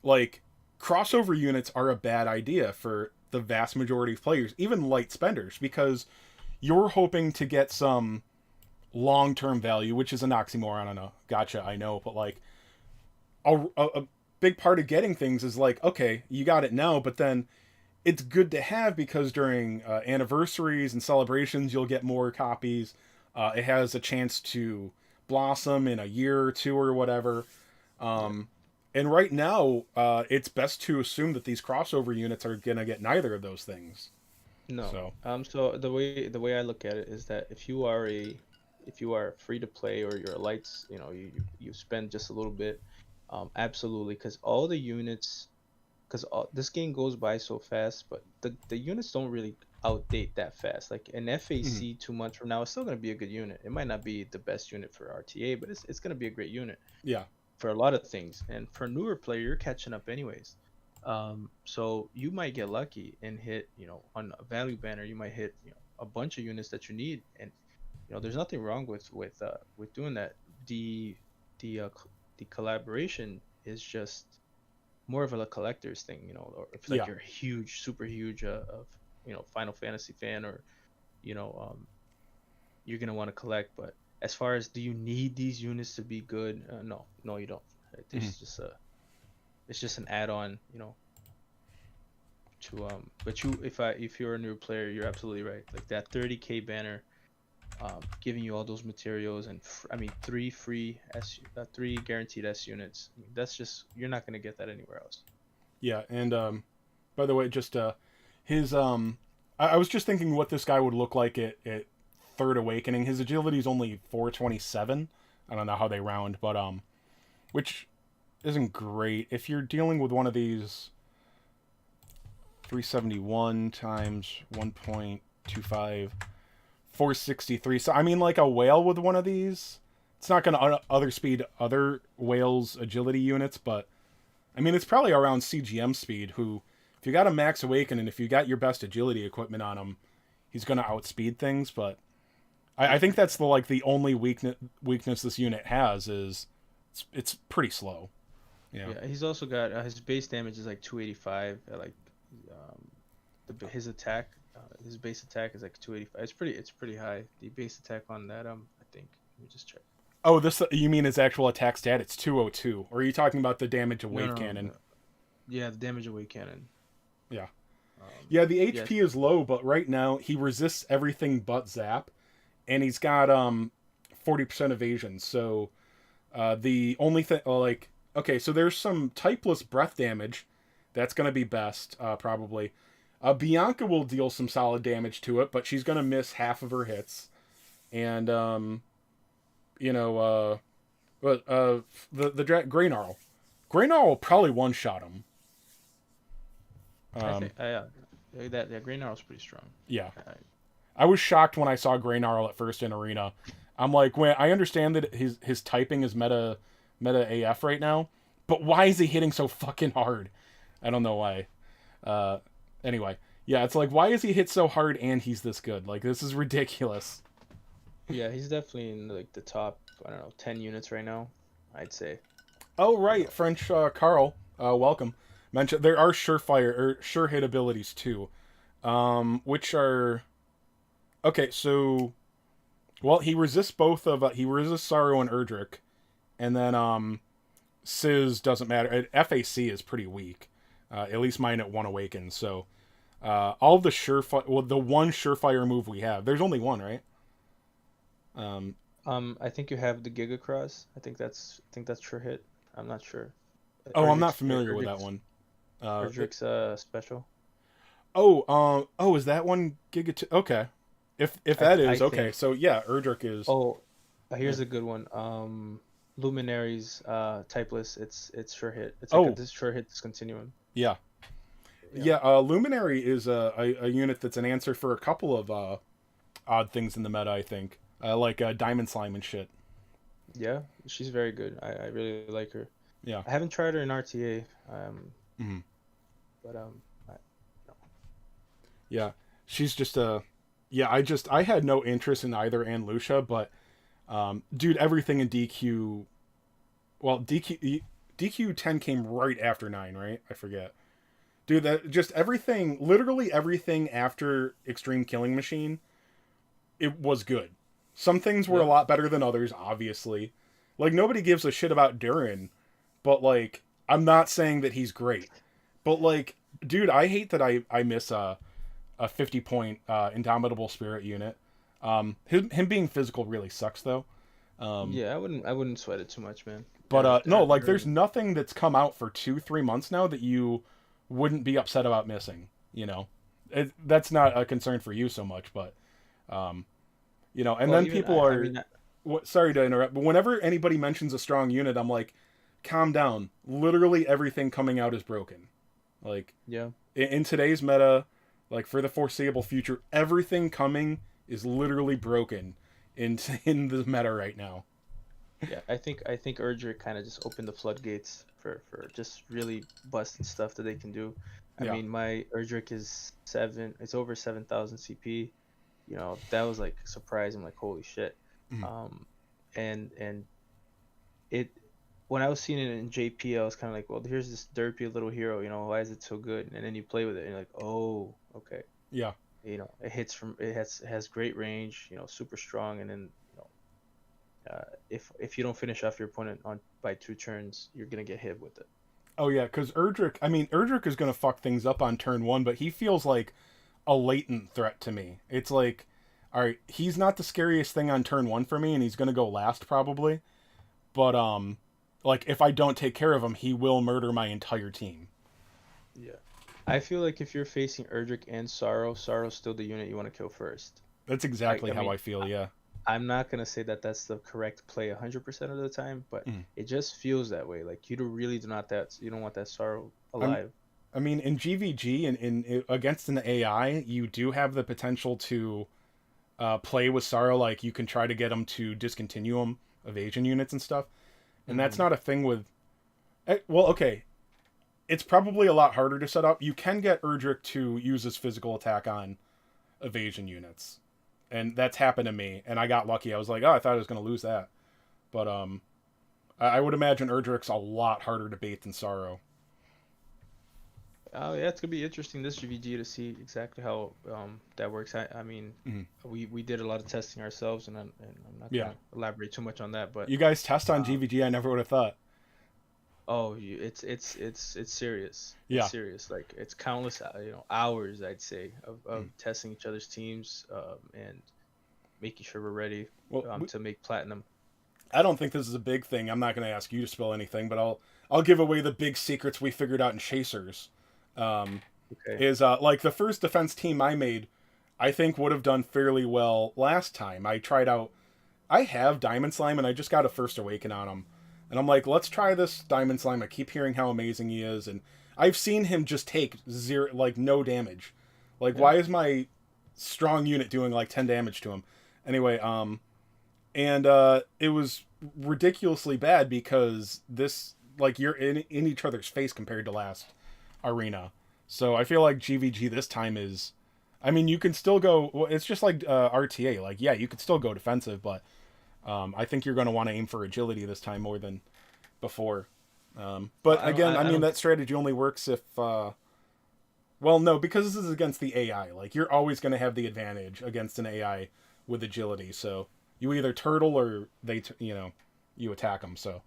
like crossover units are a bad idea for the vast majority of players, even light spenders, because you're hoping to get some long-term value, which is an oxymoron on a gotcha, I know, but like a big part of getting things is like, okay, you got it now, but then it's good to have because during anniversaries and celebrations, you'll get more copies. It has a chance to blossom in a year or two or whatever.
Yeah.
And right now, it's best to assume that these crossover units are gonna get neither of those things.
No.
So
So the way I look at it is that if you are free to play or you're lights, you spend just a little bit, absolutely, because all the units, because this game goes by so fast, but the units don't really outdate that fast. Like an
mhm.
FAC 2 months from now, it's still gonna be a good unit. It might not be the best unit for RTA, but it's gonna be a great unit
Yeah,
for a lot of things. And for a newer player, you're catching up anyways. So you might get lucky and hit, on a value banner, you might hit, a bunch of units that you need, and there's nothing wrong with doing that. The the uh, c- the collaboration is just more of a collector's thing, or if like
yeah,
you're a huge, super huge of Final Fantasy fan, or you know you're gonna want to collect. But as far as do you need these units to be good? No, no, you don't.
mhm.
It's just a it's just an add-on, to but if you're a new player, you're absolutely right. Like that 30K banner, giving you all those materials and I mean three guaranteed S units. I mean, that's just you're not gonna get that anywhere else.
Yeah. And by the way, just his I was just thinking what this guy would look like at Third Awakening. His agility is only 427. I don't know how they round, but which isn't great if you're dealing with one of these 371 times 1.25 463. So I mean, like a whale with one of these, it's not going to other speed other whales agility units, but I mean, it's probably around CGM speed. Who, if you got a max awaken and if you got your best agility equipment on him, he's going to outspeed things. But I
Yeah,
think that's the only weakness this unit has is it's pretty slow. Yeah.
yeah. He's also got his base damage is like 285. Um, his attack, his base attack is like 285. It's pretty high. The base attack on that, I think. Let me just check.
Oh, this you mean his actual attack stat? It's 202. Or are you talking about the damage of
No,
wave
no,
cannon?
no. Yeah, the damage away cannon.
Yeah. Yeah, the
Yes.
HP is low, but right now he resists everything but zap, and he's got 40% evasion. So the only thing like okay, so there's some typeless breath damage. That's gonna be best probably. Bianca will deal some solid damage to it, but she's gonna miss half of her hits, and you know but Grey Gnarl. Grey Gnarl will probably one shot him.
I
Um,
think that Green Arrow's pretty strong.
yeah.
I,
I was shocked when I saw Grey Gnarl at first in Arena. I'm like, when I understand that his typing is meta AF right now, but why is he hitting so fucking hard? I don't know why. Uh, anyway, yeah, it's like why is he hit so hard and he's this good? Like this is ridiculous.
yeah, he's definitely in like the top, I don't know, 10 units right now, I'd say.
Oh
You
right,
know.
French Carl, welcome. Mention there are surefire or sure hit abilities too, which are okay. So well, he resists both of he resists Sorrow and Erdrick, and then Sizz doesn't matter. FAC is pretty weak. At least mine at one awaken. So all of the surefire, well, the one surefire move we have. There's only one, right? Um,
I think you have the Giga Cross. I think that's sure hit. I'm not sure.
oh, I'm not familiar with that one.
Erdrick's special.
Oh, is that one Giga? Okay, if
I
that
th I
is okay,
think.
so yeah, Erdrick is.
Oh,
Yeah.
here's a good one. Luminaries typeless. It's sure hit. It's like a
Oh,
this sure hit discontinuum.
yeah,
Yeah.
yeah. Luminary is a unit that's an answer for a couple of odd things in the meta. I think like Diamond Slime and shit.
Yeah, she's very good. I really like her.
Yeah.
I haven't tried her in RTA.
Mhm.
But I, no.
Yeah, she's just a. Yeah, I had no interest in either Ann Lucia, but dude, everything in DQ. Well, DQ 10 came right after 9, right? I forget. Dude, that just everything, literally everything after Extreme Killing Machine, it was good. Some things were a
Yeah.
lot better than others, obviously. Like nobody gives a shit about Durin, but like I'm not saying that he's great. But like, dude, I hate that I miss a 50 point Indomitable Spirit unit. Him being physical really sucks though.
Yeah, I wouldn't sweat it too much, man.
But no,
I
like
really.
there's nothing that's come out for 2-3 months now that you wouldn't be upset about missing. You know, that's not a concern for you so much, but and
Well,
then
even
people
I
are.
mean,
Sorry to interrupt, but whenever anybody mentions a strong unit, I'm like, calm down. Literally everything coming out is broken. Like
yeah.
in today's meta, like for the foreseeable future, everything coming is literally broken in the meta right now.
Yeah, I think Erdrick kind of just opened the floodgates for just really busted stuff that they can do. I
Yeah.
mean, my Erdrick is it's over 7,000 CP. That was like surprising, like holy shit.
Mhm.
Um, and it when I was seeing it in JP, I was kind of like, well, here's this derpy little hero. Why is it so good? And then you play with it, and you're like, oh, okay.
Yeah.
It has great range. Super strong, and then if you don't finish off your opponent on by 2 turns, you're gonna get hit with it.
Oh yeah, because Erdrick. I mean, Erdrick is gonna fuck things up on turn one, but he feels like a latent threat to me. It's like, all right, he's not the scariest thing on turn one for me, and he's gonna go last probably. But like if I don't take care of him, he will murder my entire team.
Yeah. I feel like if you're facing Erdrick and Sorrow's still the unit you want to kill first.
That's
I,
exactly
I
how
mean,
I feel. Yeah.
I'm not gonna say that that's the correct play 100% of the time, but
Mm.
it just feels that way. Like really you don't want that Sorrow
I'm.
alive.
I mean, in GVG and in against an AI, you do have the potential to play with Sorrow. Like you can try to get him to discontinue him evasion units and stuff, and that's
Hmm.
not a thing with. Well, okay, it's probably a lot harder to set up. You can get Erdrick to use his physical attack on evasion units, and that's happened to me. And I got lucky. I was like, oh, I thought I was going to lose that, but I would imagine Erdrick's a lot harder to bait than Sorrow.
Oh yeah, it's gonna be interesting this GVG to see exactly how that works. I mean,
Mm-hmm.
we did a lot of testing ourselves, and I'm not
Yeah,
gonna elaborate too much on that, but
you guys test on
um,
GVG. I never would have thought.
oh, it's serious. It's
Yeah.
serious. Like it's countless, hours I'd say of
Mm.
testing each other's teams, and making sure we're ready
Well,
to make platinum.
I don't think this is a big thing. I'm not going to ask you to spill anything, but I'll give away the big secrets we figured out in Chasers. Um,
Okay.
is like the first defense team I made, I think would have done fairly well last time. I tried out. I have Diamond Slime, and I just got a First Awaken on him, and I'm like, let's try this Diamond Slime. I keep hearing how amazing he is, and I've seen him just take zero, like no damage. Like,
Yeah.
why is my strong unit doing like 10 damage to him? Anyway, and it was ridiculously bad because this like you're in each other's face compared to last arena. So I feel like GVG this time is, I mean, you can still go. Well, it's just like RTA. Like, yeah, you could still go defensive, but I think you're going to want to aim for agility this time more than before.
Well,
But again, I
I
mean,
don't.
that strategy only works if. Well, no, because this is against the AI. Like, you're always going to have the advantage against an AI with agility. So you either turtle or you attack them. So,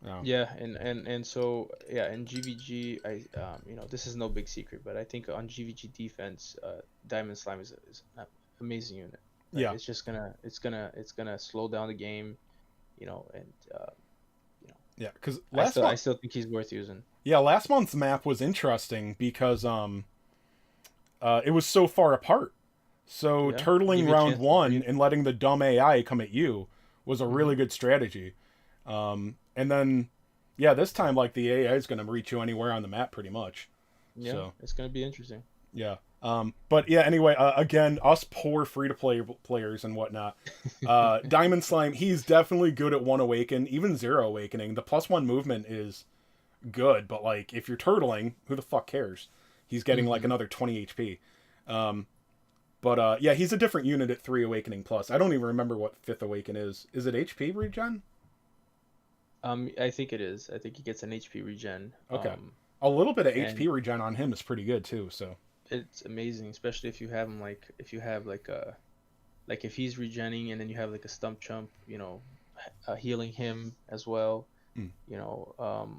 yeah.
Yeah, and so yeah, in GVG, this is no big secret, but I think on GVG defense, Diamond Slime is an amazing unit. Like
Yeah.
it's gonna slow down the game, and you know,
Yeah, because
I
last
still I
month,
still think he's worth using.
yeah, last month's map was interesting because it was so far apart. So
Yeah,
turtling
give you a
round
chance to
one
breathe.
and letting the dumb AI come at you was a
Hmm.
really good strategy. And then, yeah, this time like the AI is going to reach you anywhere on the map pretty much.
Yeah,
So
it's gonna be interesting.
yeah. But yeah, anyway, again, us poor free to play players and whatnot. Diamond Slime, he's definitely good at one awaken, even zero awakening. The +1 movement is good, but like if you're turtling, who the fuck cares? He's getting like
Hmm.
another 20 HP. Um, but yeah, he's a different unit at 3 awakening plus. I don't even remember what 5th awaken is. Is it HP regen?
I think it is. I think he gets an HP regen.
Okay. A little bit of HP
And
regen on him is pretty good too, so.
it's amazing, especially if you have him like if you have like if he's regenning and then you have like a stump chump, healing him as well,
Mm.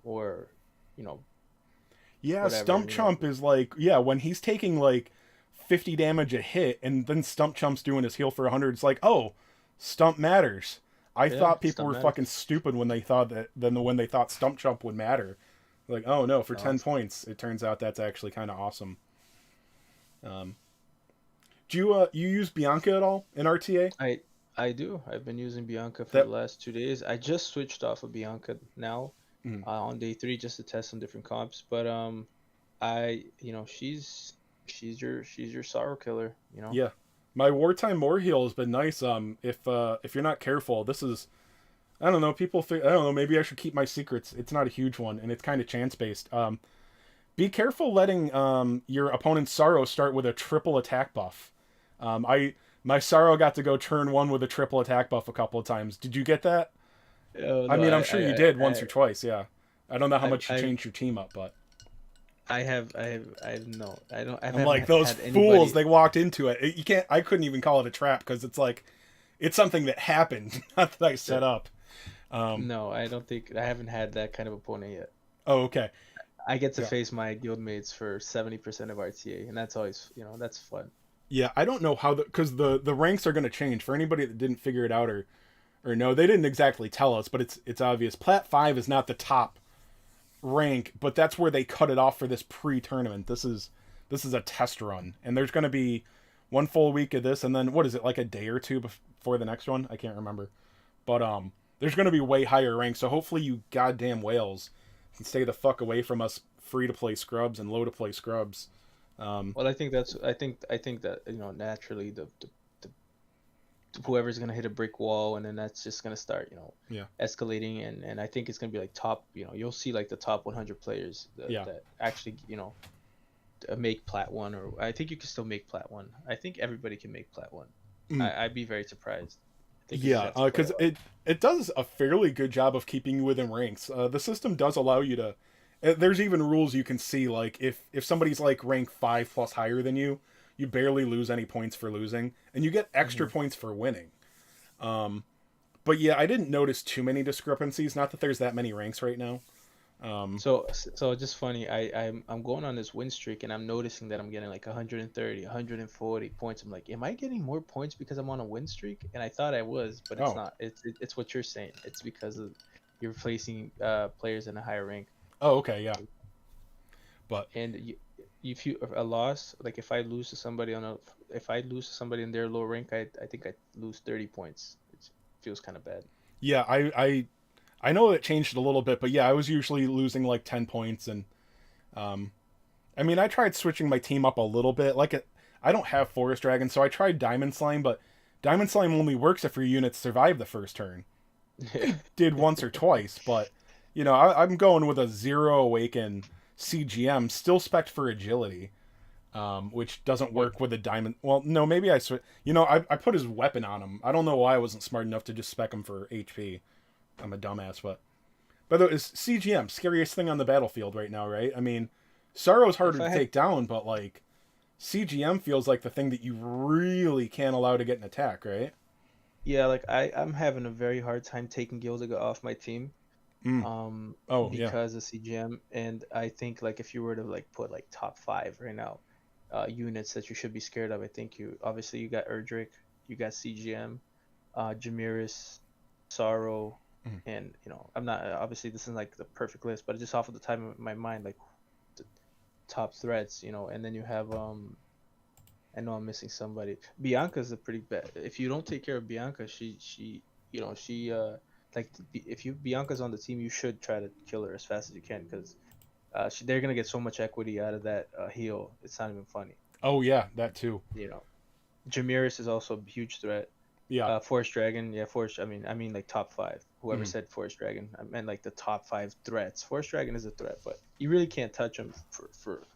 or you know
Yeah,
whatever,
Stump Chump is like, yeah, when he's taking like 50 damage a hit and then Stump Chump's doing his heal for 100, it's like, oh, Stump matters. I
Yeah,
thought people
stuff
were
matters.
fucking stupid when they thought that. Then when they thought stump jump would matter, like, oh no, for
No,
10 points, it turns out that's actually kind of awesome. Um, do you use Bianca at all in RTA?
I I do. I've been using Bianca for the
That
last 2 days. I just switched off of Bianca now,
mm,
on day three just to test some different comps. But she's your sorrow killer.
yeah, my wartime more heal has been nice. If you're not careful, this is I don't know. People think I don't know. Maybe I should keep my secrets. It's not a huge one, and it's kind of chance based. Be careful letting your opponent's sorrow start with a triple attack buff. I my sorrow got to go turn one with a triple attack buff a couple of times. Did you get that?
Oh
I
no,
mean, I'm sure you did once
I
or twice. Yeah. I don't know how
I
much you
I
changed your team up, but
I no, I don't, I
I'm
haven't
like those
had
fools.
anybody.
They walked into it. You can't. I couldn't even call it a trap because it's like it's something that happened, not that I set up. Um,
No, I don't think I haven't had that kind of opponent yet.
oh, okay.
I get to
Yeah.
face my guildmates for 70% of RTA, and that's always, that's fun.
Yeah, I don't know how because the ranks are going to change for anybody that didn't figure it out or no, they didn't exactly tell us, but it's obvious. Plat 5 is not the top rank, but that's where they cut it off for this pre-tournament. This is a test run, and there's going to be one full week of this, and then what is it like a day or two before the next one? I can't remember, but there's going to be way higher ranks. So hopefully you goddamn whales can stay the fuck away from us free to play scrubs and low to play scrubs. Um,
Well, I think that naturally the whoever's gonna hit a brick wall, and then that's just gonna start
yeah,
escalating, and I think it's gonna be like top, you'll see like the top 100 players that,
yeah.
that actually make plat one, or I think you can still make plat one. I think everybody can make plat one.
Mm.
I'd be very surprised. I think you just
Yeah,
have to play a
because
lot.
it does a fairly good job of keeping you within ranks. The system does allow you to. There's even rules you can see, like if somebody's like rank 5 plus higher than you barely lose any points for losing, and you get extra
Mhm.
points for winning. Um, but yeah, I didn't notice too many discrepancies. Not that there's that many ranks right now. Um,
So just funny. I'm going on this win streak, and I'm noticing that I'm getting like 130, 140 points. I'm like, am I getting more points because I'm on a win streak? And I thought I was, but it's
oh,
not. It's what you're saying. It's because of you're placing players in a higher rank.
oh, okay, yeah, but
And if you a loss, like if I lose to somebody in their low rank, I think I lose 30 points. It feels kind of bad.
yeah, I know it changed a little bit, but yeah, I was usually losing like 10 points, and um, I mean, I tried switching my team up a little bit. I don't have Forest Dragon, so I tried Diamond Slime, but Diamond Slime only works if your units survive the first turn.
Yeah.
I did once or twice, but I'm going with a Zero Awaken CGM, still spec for agility, which doesn't
What?
work with a Diamond. Well, no, maybe I switch. I put his weapon on him. I don't know why I wasn't smart enough to just spec him for HP. I'm a dumbass, but by the way, is CGM scariest thing on the battlefield right now, right? I mean, Sorrow's harder
If
to
I had
take down, but like CGM feels like the thing that you really can't allow to get an attack, right?
Yeah, like I'm having a very hard time taking Gildiga off my team,
Mm.
um,
Oh yeah,
because of CGM, and I think like if you were to like put like top five right now, units that you should be scared of, I think you obviously you got Erdrick, you got CGM, Jamiris, Sorrow,
mm.
and I'm not obviously this isn't like the perfect list, but just off of the top of my mind, like the top threats, and then you have I know I'm missing somebody. Bianca's a pretty bad. If you don't take care of Bianca, she like if you Bianca's on the team, you should try to kill her as fast as you can because they're gonna get so much equity out of that heal. It's not even funny.
Oh yeah, that too.
You know, Jamiris is also a huge threat.
Yeah.
Forest Dragon, yeah, Forest. I mean like top five. Whoever
Mm.
said Forest Dragon, I meant like the top five threats. Forest Dragon is a threat, but you really can't touch him for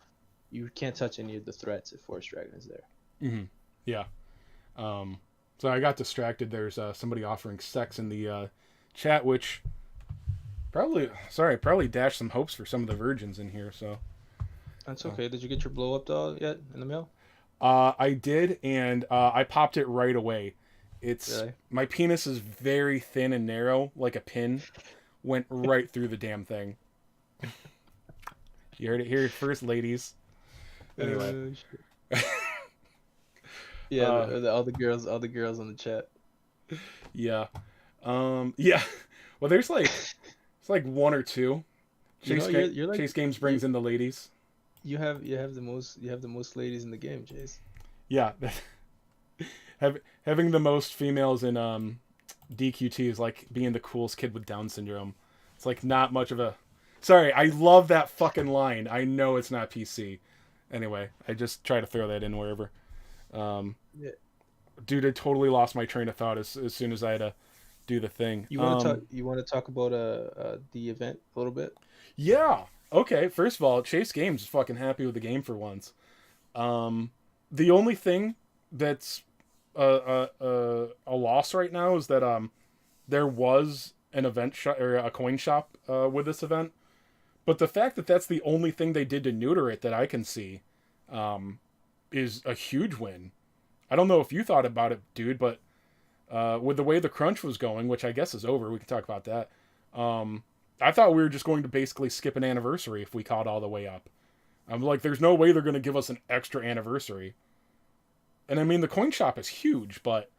you can't touch any of the threats if Forest Dragon is there.
Hmm. Yeah. Um, so I got distracted. There's somebody offering sex in the chat, which probably dashed some hopes for some of the virgins in here. So
That's
uh,
okay. Did you get your blow up doll yet in the mail?
I did, and I popped it right away. It's
Really?
my penis is very thin and narrow, like a pin. Went right through the damn thing. You heard it here first, ladies. Anyway,
Shit. Yeah,
uh,
all the girls on the chat.
Yeah. Yeah. Well, there's like it's like one or two.
You know, you're like
Chase Games
you
brings in the ladies.
you have the most ladies in the game, Chase.
Yeah. Having the most females in DQT is like being the coolest kid with Down syndrome. It's like not much of a. Sorry, I love that fucking line. I know it's not PC. Anyway, I just try to throw that in wherever. Um,
Yeah.
Dude, I totally lost my train of thought as soon as I had to do the thing.
You want to talk about the event a little bit?
Yeah. Okay. First of all, Chase Games is fucking happy with the game for once. Um, the only thing that's a loss right now is that there was an event shop or a coin shop with this event, but the fact that that's the only thing they did to neuter it that I can see, um, is a huge win. I don't know if you thought about it, dude, but with the way the crunch was going, which I guess is over, we can talk about that. Um, I thought we were just going to basically skip an anniversary if we caught all the way up. I'm like, there's no way they're going to give us an extra anniversary. And I mean, the coin shop is huge, but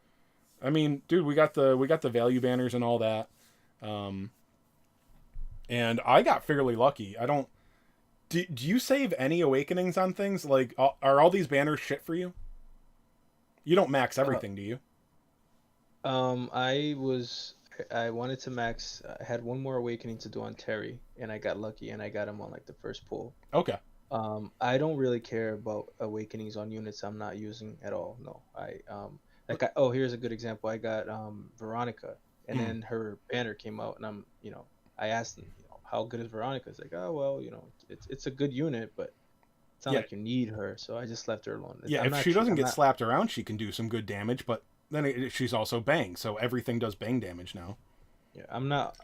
I mean, dude, we got the value banners and all that. Um, and I got fairly lucky. I don't. Do you save any awakenings on things? Like, are all these banners shit for you? You don't max
Uh,
everything, do you?
I was I wanted to max. I had one more awakening to do on Terry, and I got lucky, and I got him on like the first pull.
Okay.
I don't really care about awakenings on units I'm not using at all. No, oh, here's a good example. I got Veronica, and
Mm.
then her banner came out, and I asked them, how good is Veronica? It's like, oh well, it's a good unit, but it's not
Yeah,
like you need her, so I just left her alone.
yeah.
I'm
If
not
she doesn't
I'm
get
not
slapped around, she can do some good damage. But then she's also bang, so everything does bang damage now.
Yeah, I'm not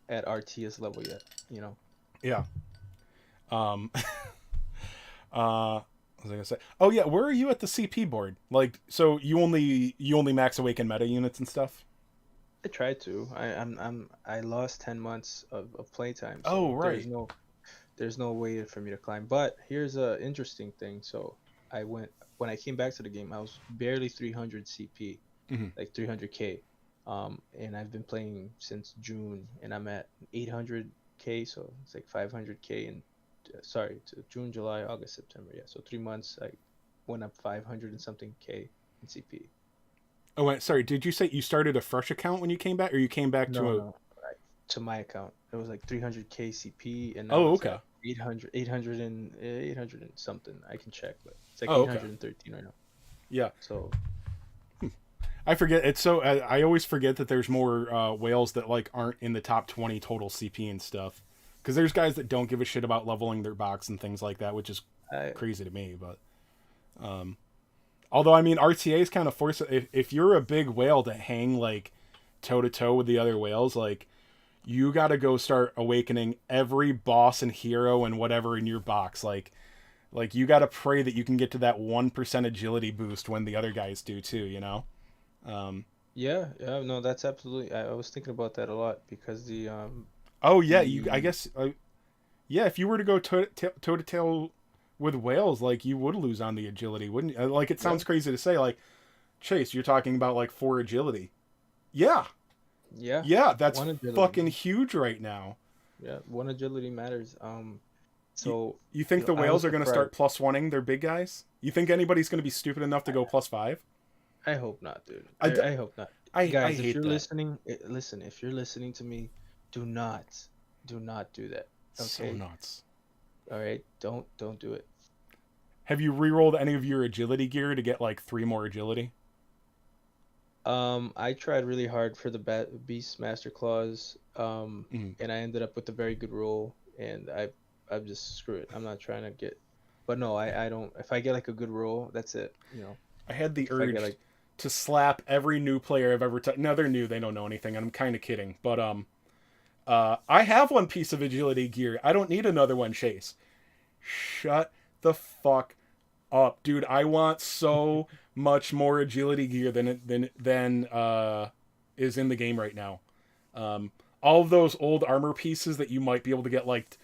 at RTS level yet. You know.
Yeah. Um. What was I gonna say? Oh yeah, where are you at the CP board? Like, so you only max awaken meta units and stuff.
I tried to. I lost 10 months of playtime,
Oh
so
right.
there's no way for me to climb. But here's a interesting thing. So when I came back to the game, I was barely 300 CP,
Mm-hmm.
like 300k. And I've been playing since June, and I'm at 800k, so it's like 500k in sorry, to June, July, August, September. Yeah, so 3 months I went up 500 and something k in CP.
Oh, wait, sorry. Did you say you started a fresh account when you came back, or you came back
No,
to a?
no, to my account. It was like 300k CP, and now
Oh,
it's
okay.
at 800 and something. I can check, but it's like
Oh, okay.
813 right now.
Yeah,
So
I forget. It's so I always forget that there's more whales that like aren't in the top 20 total CP and stuff. Because there's guys that don't give a shit about leveling their box and things like that, which is
I
crazy to me. But although I mean, RTA is kind of forced. If you're a big whale to hang like toe to toe with the other whales, like you got to go start awakening every boss and hero and whatever in your box. Like you got to pray that you can get to that 1% agility boost when the other guys do too. You know. Um,
Yeah, yeah, no, that's absolutely. I was thinking about that a lot because
oh yeah, you. I
the
guess. Yeah, if you were to go toe to tail with whales, like you would lose on the agility, wouldn't you? Like it
yeah,
sounds crazy to say, like Chase, you're talking about like 4 agility. Yeah,
yeah,
yeah, that's
one agility.
fucking huge right now.
Yeah, one agility matters.
You,
So
you think the
I was
whales are going to start
surprised.
plus oneing their big guys? You think anybody's going to be stupid enough to go +5?
I hope not, dude.
I, d-
I hope not.
I
Guys, if
hate
you're
that.
listening, listen. If you're listening to me, do not, do not do that.
So
Okay?
nuts.
All right? Don't do it.
Have you re-rolled any of your agility gear to get like 3 more agility?
I tried really hard for the Beast Master Claws,
Mm.
and I ended up with a very good roll, and I'm just screw it. I'm not trying to get, but no, I don't. If I get like a good roll, that's it.
I had the
If I get
urge
like,
to slap every new player I've ever touched. No, they're new; they don't know anything. I'm kind of kidding, but I have one piece of agility gear. I don't need another one, Chase. Shut the fuck up, dude. I want so much more agility gear than is in the game right now. All of those old armor pieces that you might be able to get like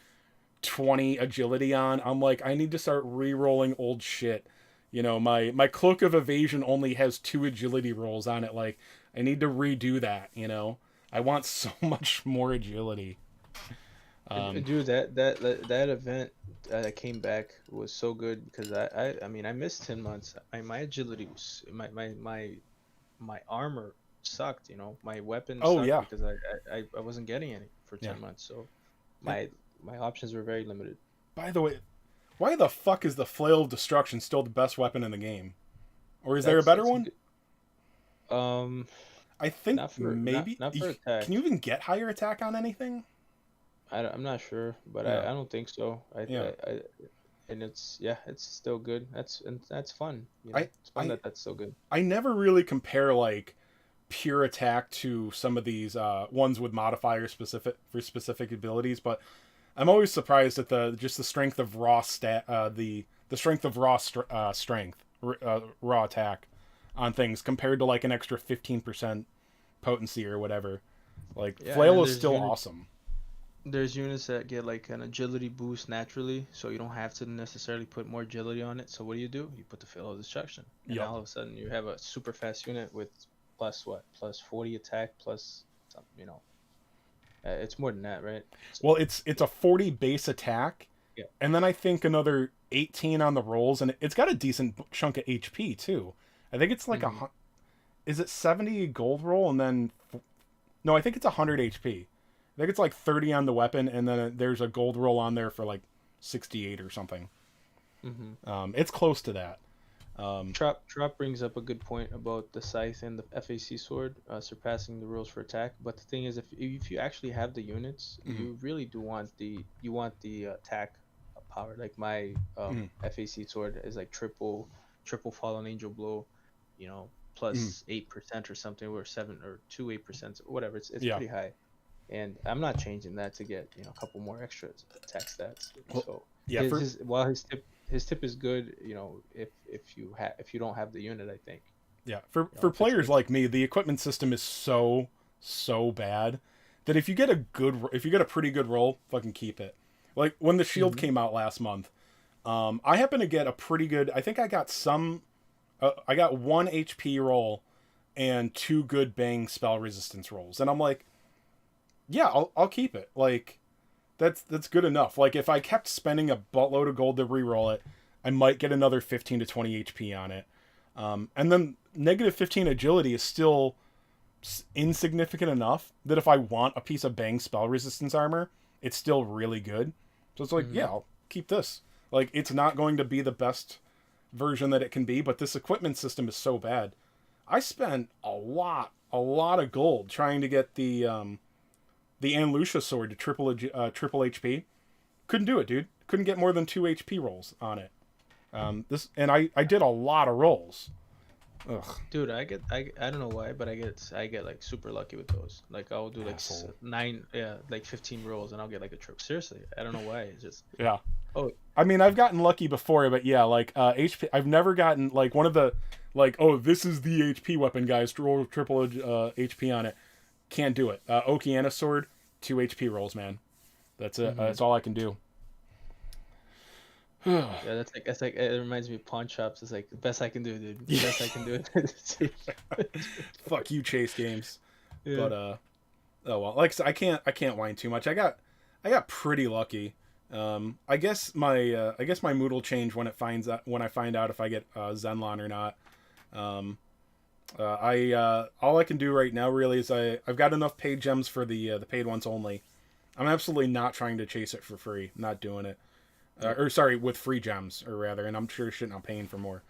20 agility on. I'm like, I need to start re-rolling old shit. My cloak of evasion only has 2 agility rolls on it. Like, I need to redo that. I want so much more agility. Um,
Dude, that event that came back was so good because I mean I missed 10 months. My agility was my armor sucked. My weapon
oh
sucked
yeah,
because I wasn't getting any for
yeah.
10 months. So
And
my options were very limited.
by the way, why the fuck is the flail of destruction still the best weapon in the game? Or is there a better
That's a
one?
good, um
I think
not for
maybe.
not for
Can
attack.
you even get higher attack on anything?
I'm not sure, but
Yeah,
I don't think so.
yeah.
I and it's yeah, it's still good. That's fun.
I
It's fun
I
that that's still good.
I never really compare like pure attack to some of these ones with modifiers specific for specific abilities, but I'm always surprised at the strength of raw the strength of strength raw attack on things compared to like an extra 15% potency or whatever. Like
Yeah, and
flail
then
is still awesome.
there's units that get like an agility boost naturally, so you don't have to necessarily put more agility on it. So what do? You put the Fail of Destruction, and
Yep.
now all of a sudden you have a super fast unit with plus what? Plus 40 attack, plus some, it's more than that, right?
Well,
So
it's a 40 base attack,
yeah.
and then I think another 18 on the rolls, and it's got a decent chunk of HP too. I think it's like
Hmm.
is it 70 gold roll and then no, I think it's 100 HP. I think it's like 30 on the weapon, and then there's a gold roll on there for like 68 or something.
Hmm.
It's close to that. Um,
Trop brings up a good point about the scythe and the FAC sword surpassing the rules for attack. But the thing is, if you actually have the units,
mhm,
you really do want the attack power. Like my
mhm,
FAC sword is like triple fallen angel blow,
mhm.
plus 8% or something, or 7 or 8%, whatever. It's
Yeah.
pretty high, and I'm not changing that to get a couple more extra attack stats.
Well,
So
yeah. For
while his tip is good, if you don't have the unit, I think.
yeah for
If it's
players
it's
like me, the equipment system is so bad that if you get a pretty good roll, fucking keep it. Like when the shield
hmm
came out last month, I happened to get a pretty good. I think I got some. I got 1 HP roll and 2 good bang spell resistance rolls, and I'm like, yeah, I'll keep it. Like that's good enough. Like if I kept spending a buttload of gold to reroll it, I might get another 15 to 20 HP on it. And then negative 15 agility is still insignificant enough that if I want a piece of bang spell resistance armor, it's still really good. So it's like, yeah,
hmm
I'll keep this. Like it's not going to be the best version that it can be, but this equipment system is so bad. I spent a lot of gold trying to get the Anlucia sword to triple HP. Couldn't do it, dude. Couldn't get more than 2 HP rolls on it. I did a lot of rolls. Ugh,
Dude, I don't know why, but I get like super lucky with those. Like I'll do like
asshole.
nine, yeah, like 15 rolls, and I'll get like a trip. Seriously, I don't know why. It's just
Yeah.
oh
I mean, I've gotten lucky before, but yeah, like HP. I've never gotten like one of the like, oh, this is the HP weapon, guys. Roll triple HP on it. Can't do it. Okeana sword, 2 HP rolls, man. That's it.
hmm
That's all I can do. Yeah.
yeah, that's like it reminds me of pawn shops. It's like the best I can do, dude. The best I can do it.
Fuck you, Chase Games.
Yeah.
But oh well. Like I said, I can't whine too much. I got pretty lucky. I guess my mood will change when I find out if I get Zenlon or not. Um, I all I can do right now really is I've got enough paid gems for the paid ones only. I'm absolutely not trying to chase it for free. Not doing it.
Yeah.
Or sorry, with free gems or rather, and I'm sure shit not paying for more.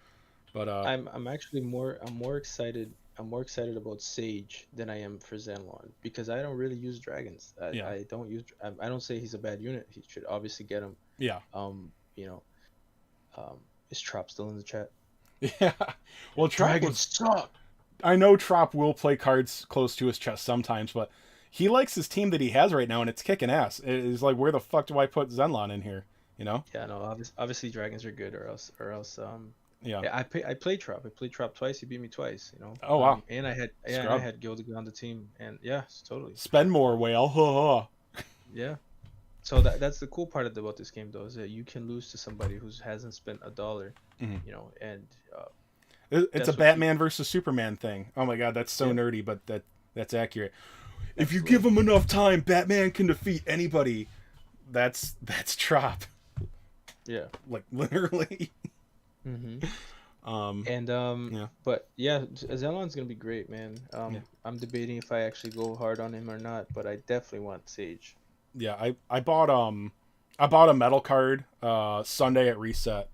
But
I'm actually more excited about Sage than I am for Zenlon because I don't really use dragons.
yeah,
I don't use I don't say he's a bad unit. He should obviously get him.
yeah,
Um, you know, is Trop still in the chat?
yeah. Well,
Dragons suck.
I know Trop will play cards close to his chest sometimes, but he likes his team that he has right now, and it's kicking ass. It's like, where the fuck do I put Zenlon in here? You know?
Yeah, no, obviously dragons are good, or else.
Yeah.
Yeah, I played Trop. I played Trop twice. He beat me twice.
Oh wow,
And I
scrub.
had Gildigan on the team, and yeah, totally.
Spend more, whale. Ha ha.
Yeah. So that's the cool part about this game, though, is that you can lose to somebody who hasn't spent a dollar,
Mhm.
and
It's a
That's what
Batman
people.
versus Superman thing. Oh my god, that's so
Yeah,
nerdy, but that's accurate. If you give
absolutely.
him enough time, Batman can defeat anybody. That's Trop.
Yeah.
Like literally.
Mm-hmm.
Um
And
yeah.
but yeah, Zelon's gonna be great, man.
Yeah.
I'm debating if I actually go hard on him or not, but I definitely want Sage.
Yeah, I bought a metal card Sunday at reset.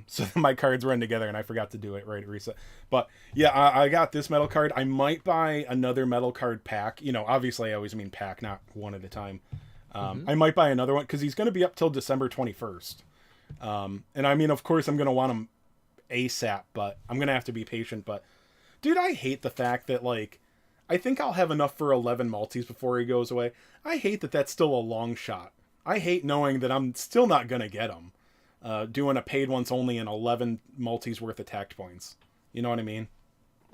So my cards ran together and I forgot to do it right at reset. But yeah, I got this metal card. I might buy another metal card pack. You know, obviously I always mean pack, not one at a time.
Mm-hmm.
I might buy another one because he's going to be up till December 21st. And I mean, of course, I'm going to want him ASAP, but I'm going to have to be patient. But dude, I hate the fact that like I think I'll have enough for 11 multis before he goes away. I hate that that's still a long shot. I hate knowing that I'm still not going to get him. Doing a paid once only and 11 multis worth of tact points. You know what I mean?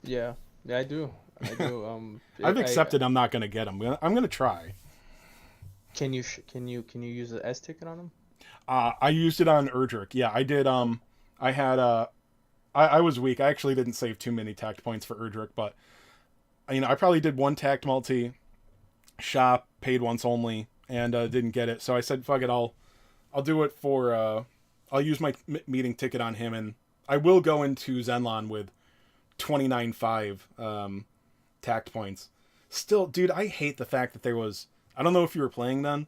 Yeah, yeah, I do. I do.
I've
I
accepted I'm not going to get him. I'm going to try.
can you use the S ticket on him?
I used it on Erdrick. Yeah, I did. I had I was weak. I actually didn't save too many tact points for Erdrick, but I probably did one tact multi, shop, paid once only, and didn't get it. So I said, fuck it, I'll do it for I'll use my meeting ticket on him, and I will go into Zenlon with 29.5 tact points. Still, dude, I hate the fact that there was. I don't know if you were playing then.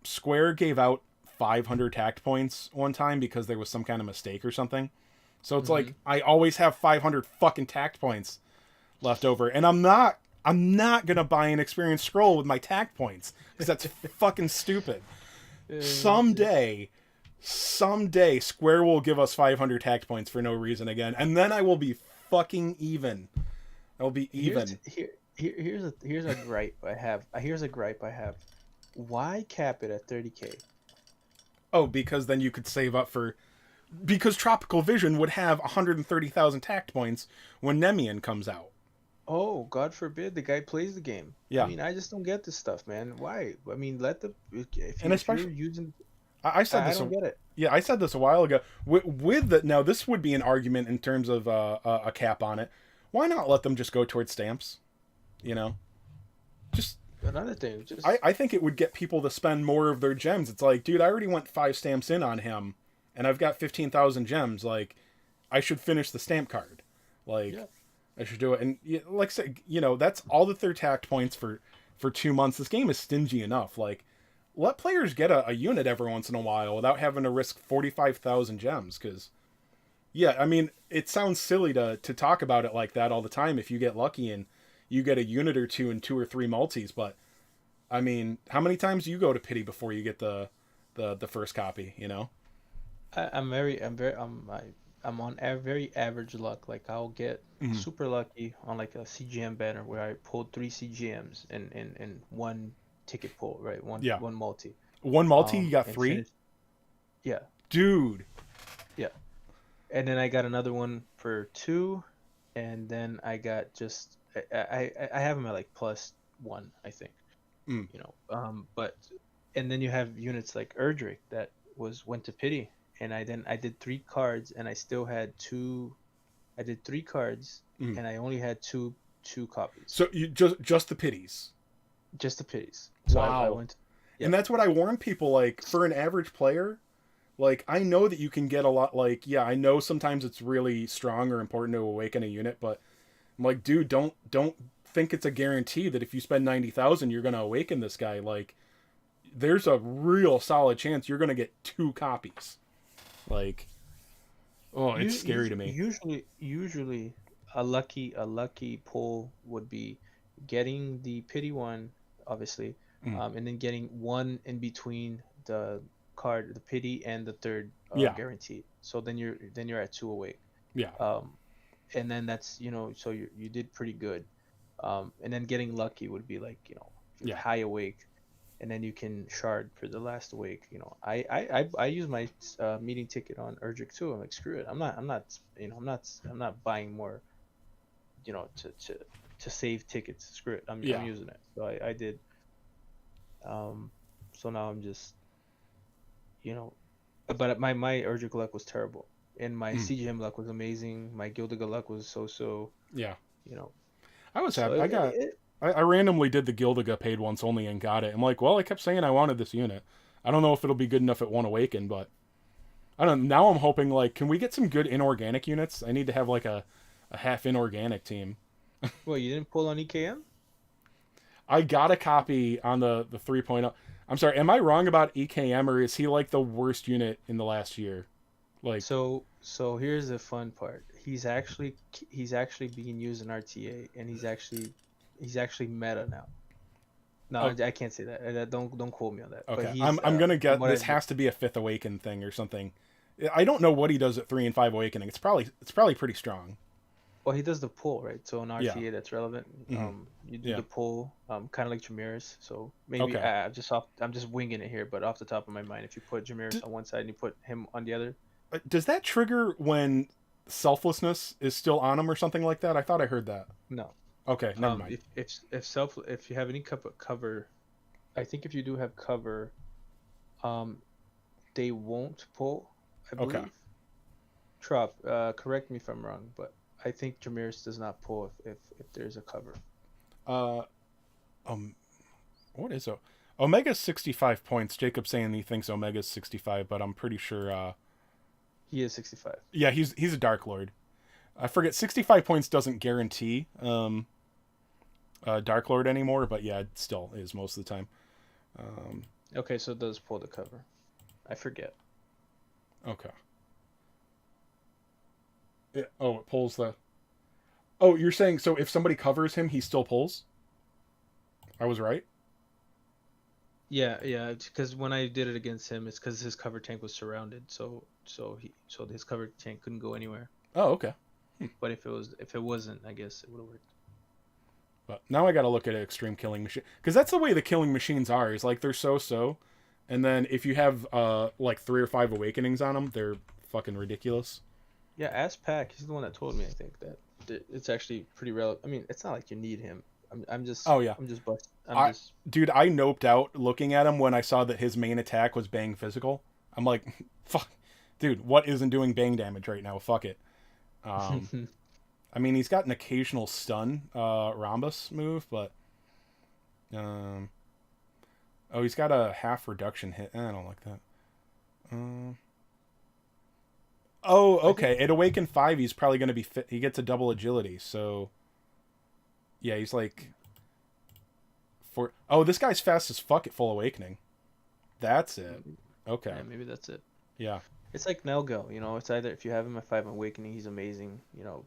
Square gave out 500 tact points one time because there was some kind of mistake or something. So it's
Mm-hmm.
like I always have 500 fucking tact points left over, and I'm not gonna buy an experience scroll with my tact points because that's fucking stupid. Someday, someday, Square will give us 500 tact points for no reason again, and then I will be fucking even. I'll be
Here's
even.
here's a gripe I have. Here's a gripe I have. Why cap it at 30K?
Oh, because then you could save up for. Because Tropical Vision would have 130,000 tact points when Nemian comes out.
Oh, God forbid the guy plays the game. I
Yeah,
mean, I just don't get this stuff, man. Why? I mean, let the
and
if you're
especially
using,
I said
I
this.
don't get it.
Yeah, I said this a while ago. With the now, this would be an argument in terms of a cap on it. Why not let them just go towards stamps? You know, just
Another thing,
I think it would get people to spend more of their gems. It's like, dude, I already went 5 stamps in on him, and I've got 15,000 gems. Like, I should finish the stamp card. Like,
yeah.
I should do it. And like I said, that's all that their tact points for 2 months. This game is stingy enough. Like, let players get a unit every once in a while without having to risk 45,000 gems. Because, yeah, I mean, it sounds silly to talk about it like that all the time if you get lucky and you get a unit or two and 2 or 3 multis. But, I mean, how many times do you go to pity before you get the first copy, you know?
I'm on very average luck. Like I'll get
Mm-hmm.
super lucky on like a CGM banner where I pulled three CGMs in one ticket pull, right?
Yeah.
One multi.
One multi, you got
And
3?
finish. Yeah,
Dude.
yeah. And then I got another one for two, and then I got just I have them at like +1, I think.
Mm.
But and then you have units like Erdrick that went to pity, and I did 3 cards, and I still had two. I did 3 cards,
Mm.
and I only had two copies,
So you just the pities.
just the pities. So I
Wow.
went,
And
yeah,
that's what I warn people, like, for an average player, like, I know that you can get a lot, like, yeah, I know sometimes it's really strong or important to awaken a unit, but I'm like, dude, don't think it's a guarantee that if you spend 90,000 you're going to awaken this guy. Like, there's a real solid chance you're going to get 2 copies. Like, oh, it's scary to me.
usually a lucky pull would be getting the pity one, obviously,
Mm.
and then getting one in between the pity and the third
Yeah.
guarantee. So then you're at 2 awake.
Yeah.
Um, and then that's so you did pretty good. And then getting lucky would be like if you're
Yeah.
high awake, and then you can shard for the last awake. I use my meeting ticket on Erdrick too. I'm like, screw it. I'm not buying more. To save tickets. Screw it. I'm
Yeah.
using it. So I did. So now I'm just you know, but my Erdrick luck was terrible. and my
Mm.
CGM luck was amazing. My Gildiga luck was so.
Yeah.
You know,
I was
so
happy. I randomly did the Gildiga paid once only and got it. I'm like, well, I kept saying I wanted this unit. I don't know if it'll be good enough at One Awaken, but I don't know. Now I'm hoping, like, can we get some good inorganic units? I need to have, like, a half inorganic team.
well, you didn't pull on EKM.
I got a copy on the 3.0. I'm sorry, am I wrong about EKM, or is he, like, the worst unit in the last year? Like,
So here's the fun part. He's actually being used in RTA, and he's actually meta now. No,
oh,
I can't say that. Don't quote me on that. But
okay.
he's
I'm gonna
from
get
what I
this has to be a fifth awaken thing or something. I don't know what he does at 3 and 5 awakening. It's probably pretty strong.
well, he does the pull, right? So in
Yeah.
RTA that's relevant.
Hmm.
You do
Yeah.
the pull, kind of like Jamir's. So maybe
Okay.
I'm just winging it here, but off the top of my mind, if you put Jamir's
D-
on one side and you put him on the other,
does that trigger when selflessness is still on him or something like that? I thought I heard that.
no.
Okay, never mind.
If you have any cover, I think if you do have cover, um, they won't pull. I
Okay.
believe. Trop, correct me if I'm wrong, but I think Jamir's does not pull if there's a cover.
Uh, um, what is Omega's 65 points? Jacob saying he thinks Omega's 65, but I'm pretty sure.
He is 65.
Yeah, he's a Dark Lord. I forget 65 points doesn't guarantee Dark Lord anymore, but yeah, it still is most of the time. Um,
Okay, so it does pull the cover. I forget.
okay. It pulls the. Oh, you're saying so if somebody covers him, he still pulls? I was right.
Yeah, yeah, because when I did it against him, it's because his cover tank was surrounded, so his cover tank couldn't go anywhere.
Oh, okay.
But if it wasn't, I guess it would have worked.
But now I got to look at an extreme killing machine because that's the way the killing machines are. Is like they're so, and then if you have like 3 or 5 awakenings on them, they're fucking ridiculous.
Yeah, ask Pack. He's the one that told me. I think that it's actually pretty relevant. I mean, it's not like you need him. I'm just
Oh yeah,
I'm just bust. I'm
I
just
dude, I noped out looking at him when I saw that his main attack was bang physical. I'm like, fuck, dude, what isn't doing bang damage right now? Fuck it. Um, I mean, he's got an occasional stun rhombus move, but um, oh, he's got a half reduction hit. I don't like that. Um, oh,
I think
okay. At Awaken 5, he's probably going to be fit. He gets a double agility, so yeah, he's like for. Oh, this guy's fast as fuck at full awakening. That's it. Okay.
yeah, maybe that's it.
Yeah.
It's like Nelgo, It's either if you have him at 5 Awakening, he's amazing,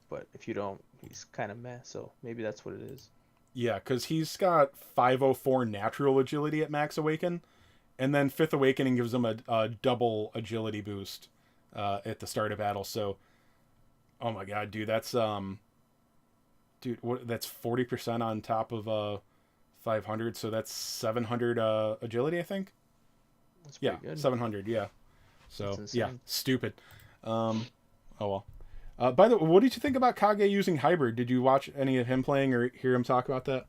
but if you don't, he's kind of meh. So maybe that's what it is.
Yeah, because he's got 504 natural agility at max awaken, and then fifth awakening gives him a double agility boost at the start of battle. So, oh my god, dude, dude, that's 40% on top of 500, so that's 700 agility, I think.
That's
Yeah,
pretty good.
700. Yeah.
That's
So yeah,
insane.
stupid. Oh well. By the way, what did you think about Kage using hybrid? Did you watch any of him playing or hear him talk about that?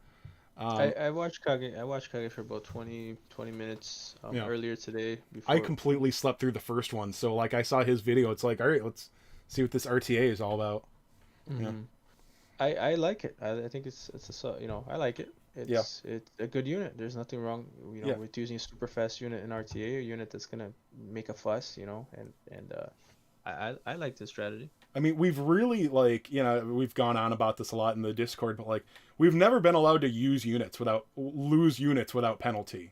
I,
Um,
I watched Kage. I watched Kage for about 20 minutes
yeah,
earlier today
I
before.
completely slept through the first one, so like I saw his video. It's like, all right, let's see what this RTA is all about. Yeah,
Hmm. I like it. I think I like it.
yeah,
It's a good unit. There's nothing wrong,
yeah.
with using a super fast unit in RTA, a unit that's gonna make a fuss, and I like this strategy.
I mean, we've really like we've gone on about this a lot in the Discord, but like we've never been allowed to lose units without penalty.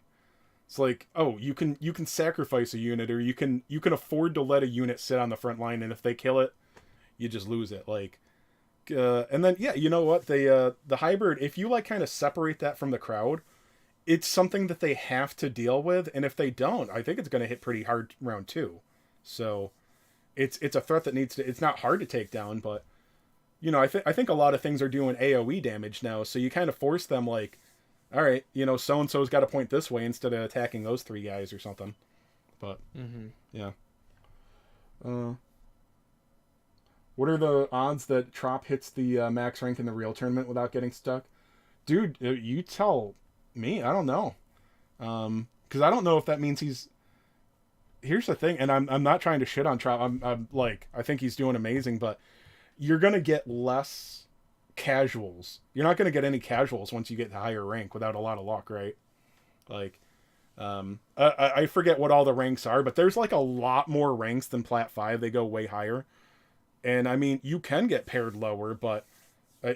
It's like, oh, you can sacrifice a unit, or you can afford to let a unit sit on the front line, and if they kill it, you just lose it. Like, and then yeah, you know what? The hybrid, if you like kind of separate that from the crowd, it's something that they have to deal with, and if they don't, I think it's going to hit pretty hard round 2. So it's a threat that needs to. It's not hard to take down, but I think a lot of things are doing AOE damage now, so you kind of force them like, all right, so and so's got to point this way instead of attacking those 3 guys or something. But
Hmm.
yeah. Uh, what are the odds that Trop hits the max rank in the real tournament without getting stuck? Dude, you tell me. I don't know. Because I don't know if that means he's. here's the thing, and I'm not trying to shit on Trout. I'm like, I think he's doing amazing, but you're gonna get less casuals. You're not gonna get any casuals once you get to higher rank without a lot of luck, right? Like, I forget what all the ranks are, but there's like a lot more ranks than Plat 5. They go way higher. And I mean, you can get paired lower, but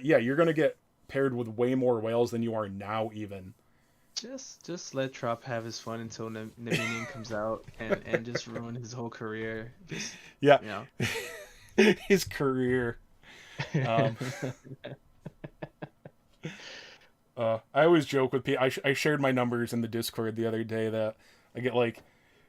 yeah, you're going to get paired with way more whales than you are now, even.
Just let Trop have his fun until Navinian comes out and just ruin his whole career. Just,
Yeah.
you know.
His career. Um, I always joke with people. I shared my numbers in the Discord the other day that I get like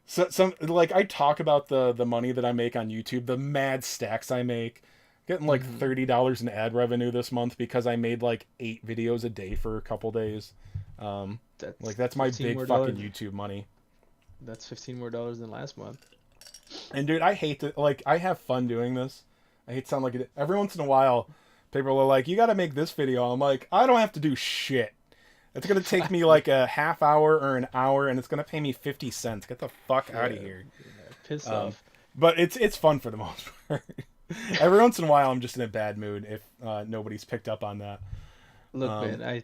some like I talk about the money that I make on YouTube, the mad stacks I make, getting like $30 in ad revenue this month because I made like 8 videos a day for a couple days. That's my big fucking YouTube money.
That's $15 more than last month.
And dude, I hate to like I have fun doing this. I hate to sound like it. Every once in a while, people are like, "You got to make this video." I'm like, I don't have to do shit. It's gonna take me like a half hour or an hour, and it's gonna pay me 50 cents. Get the fuck out of here.
Yeah, piss off.
But it's fun for the most part. Every once in a while, I'm just in a bad mood if nobody's picked up on that.
Look, man, I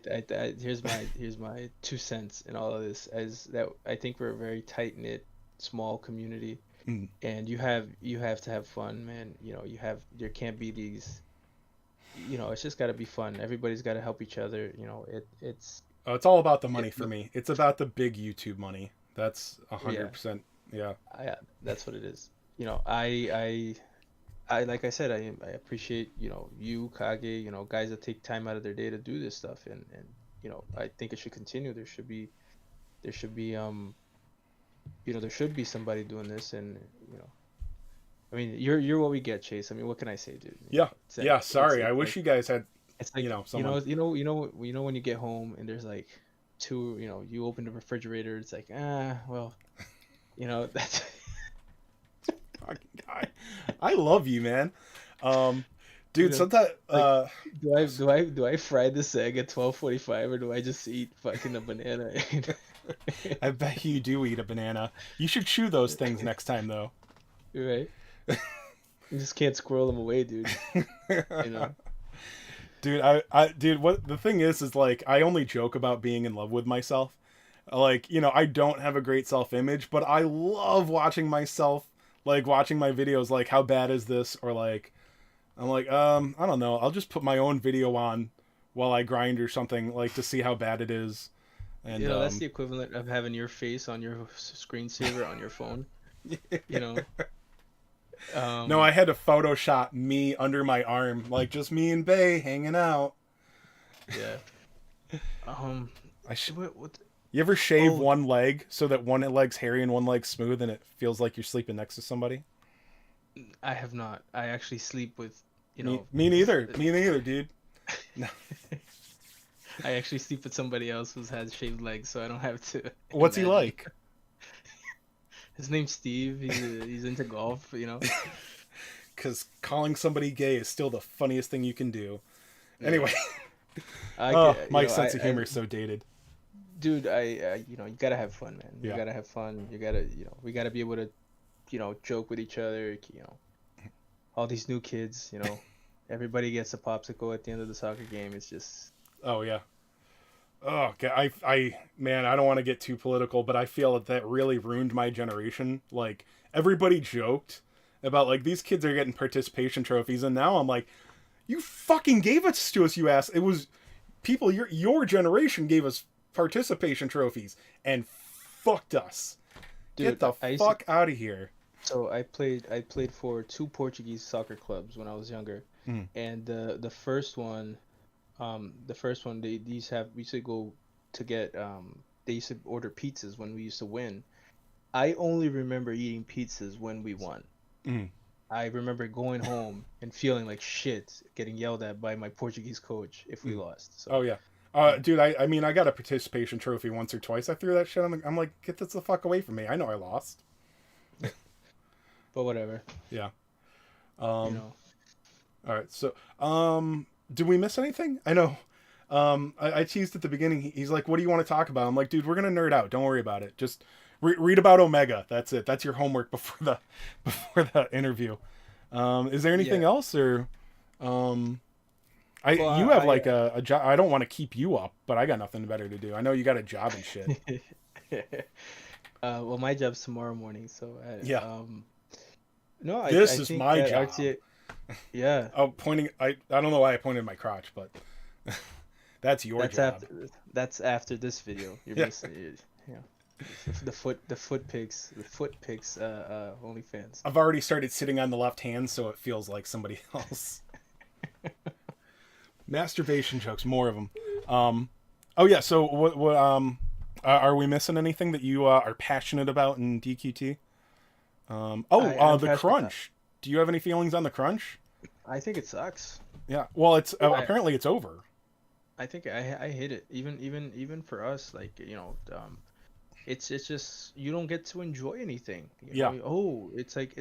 here's my 2 cents in all of this. As that, I think we're a very tight knit, small community, and you have to have fun, man. You know, there can't be these. You know, it's just got to be fun. Everybody's got to help each other. You know, it's.
Oh, it's all about the money for me. It's about the big YouTube money. That's 100%. Yeah.
That's what it is. You know, I like I said, I appreciate, you know, you, Kage, you know, guys that take time out of their day to do this stuff, and you know, I think it should continue. There should be you know, there should be somebody doing this, and you know, I mean, you're what we get, Chase. I mean, what can I say, dude?
Yeah. Sorry, I wish you guys had.
It's like,
you know, someone...
you know when you get home and there's like two, you know, you open the refrigerator, it's like, well, you know, that's.
Fucking guy. I love you, man. Dude, sometimes
do I fry this egg at 12:45 or do I just eat fucking a banana?
I bet you do eat a banana. You should chew those things next time, though.
You're right. You just can't squirrel them away, dude. You know.
Dude, what the thing is like I only joke about being in love with myself. Like, you know, I don't have a great self-image, but I love watching myself, like watching my videos, like how bad is this, or like I'm like, I don't know, I'll just put my own video on while I grind or something, like to see how bad it is. And
you know, that's the equivalent of having your face on your screensaver on your phone. You know.
No, I had to Photoshop me under my arm, like just me and Bay hanging out.
Yeah. What?
You ever shave one leg so that one leg's hairy and one leg's smooth, and it feels like you're sleeping next to somebody?
I have not. I actually sleep with, you know.
Me neither. Me neither, dude. No.
I actually sleep with somebody else who has shaved legs, so I don't have to.
What's he like?
His name's Steve. He's into golf, you know.
Because calling somebody gay is still the funniest thing you can do. Anyway. My sense of humor is so dated.
Dude, you know, you gotta have fun, man. You
Yeah.
gotta have fun. You gotta, you know, we gotta be able to, you know, joke with each other. You know, all these new kids, you know, everybody gets a popsicle at the end of the soccer game. It's just.
Oh yeah. Oh, God, man, I don't want to get too political, but I feel that really ruined my generation. Like, everybody joked about, like, these kids are getting participation trophies, and now I'm like, you fucking gave it to us, you ass. It was people, your generation gave us participation trophies, and fucked us.
Dude,
get the fuck out of here.
So I played for 2 Portuguese soccer clubs when I was younger, and the first one, we used to go to get they used to order pizzas when we used to win. I only remember eating pizzas when we won. I remember going home and feeling like shit, getting yelled at by my Portuguese coach if we lost. So.
Oh yeah. Dude, I mean, I got a participation trophy once or twice. I threw that shit. I'm like, get this the fuck away from me. I know I lost.
But whatever.
Yeah.
You know.
All right. So, did we miss anything? I know. I teased at the beginning. He's like, "What do you want to talk about?" I'm like, "Dude, we're gonna nerd out. Don't worry about it. Just Read about Omega. That's it. That's your homework before the before the interview. Is there anything
Yeah.
else, or I
Well,
you have like a job? I don't want to keep you up, but I got nothing better to do. I know you got a job and shit.
well, my job's tomorrow morning, so
Yeah,
no,
this
I
is
think
my
that
job.
RTA, yeah,
Oh, pointing. I don't know why I pointed my crotch, but that's your
that's
job.
after that's after this video. You're
Yeah,
missing it. Yeah, the foot pics OnlyFans.
I've already started sitting on the left hand, so it feels like somebody else. Masturbation jokes, more of them. Oh yeah. So what are we missing anything that you are passionate about in DQT?
I'm
The
passionate.
crunch. Do you have any feelings on the crunch?
I think it sucks.
Yeah. Well, it's
I
apparently it's over.
I think I hate it. Even for us, like it's just you don't get to enjoy anything.
Yeah.
Oh, it's like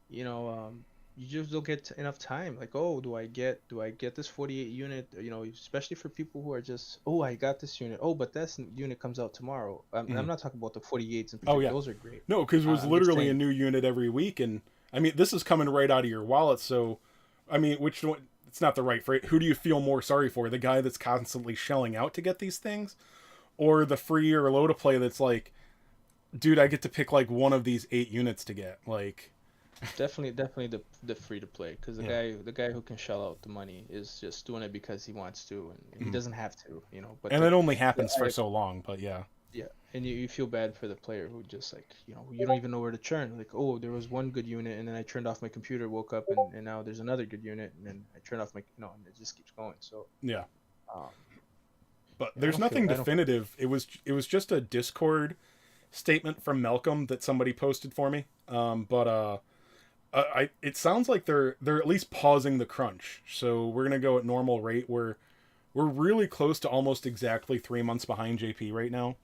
you know, you just don't get enough time. Like, oh, do I get this 48 unit? Especially for people who are just, oh, I got this unit. Oh, but this unit comes out tomorrow. I'm
Mhm.
not talking about the 48s in
Oh
particular.
yeah.
Those are great.
No, because it was
I'm just
literally a
saying,
new unit every week, and I mean this is coming right out of your wallet. So, I mean, which one? It's not the right phrase. Who do you feel more sorry for? The guy that's constantly shelling out to get these things, or the free or low to play that's like, dude, I get to pick like one of these 8 units to get. Like,
definitely the free to play, because the
yeah.
guy who can shell out the money is just doing it because he wants to, and he
Mhm.
doesn't have to. But
And it only
the
happens for so long, but yeah.
yeah, and you feel bad for the player who just, like, you don't even know where to turn. Like, oh, there was one good unit, and then I turned off my computer, woke up, and now there's another good unit, and then I turned off my, and it just keeps going. So,
Yeah.
um,
But
yeah,
there's nothing
I don't feel.
definitive. It was just a Discord statement from Malcolm that somebody posted for me. But I it sounds like they're at least pausing the crunch. So we're gonna go at normal rate. We're really close to almost exactly 3 months behind JP right now,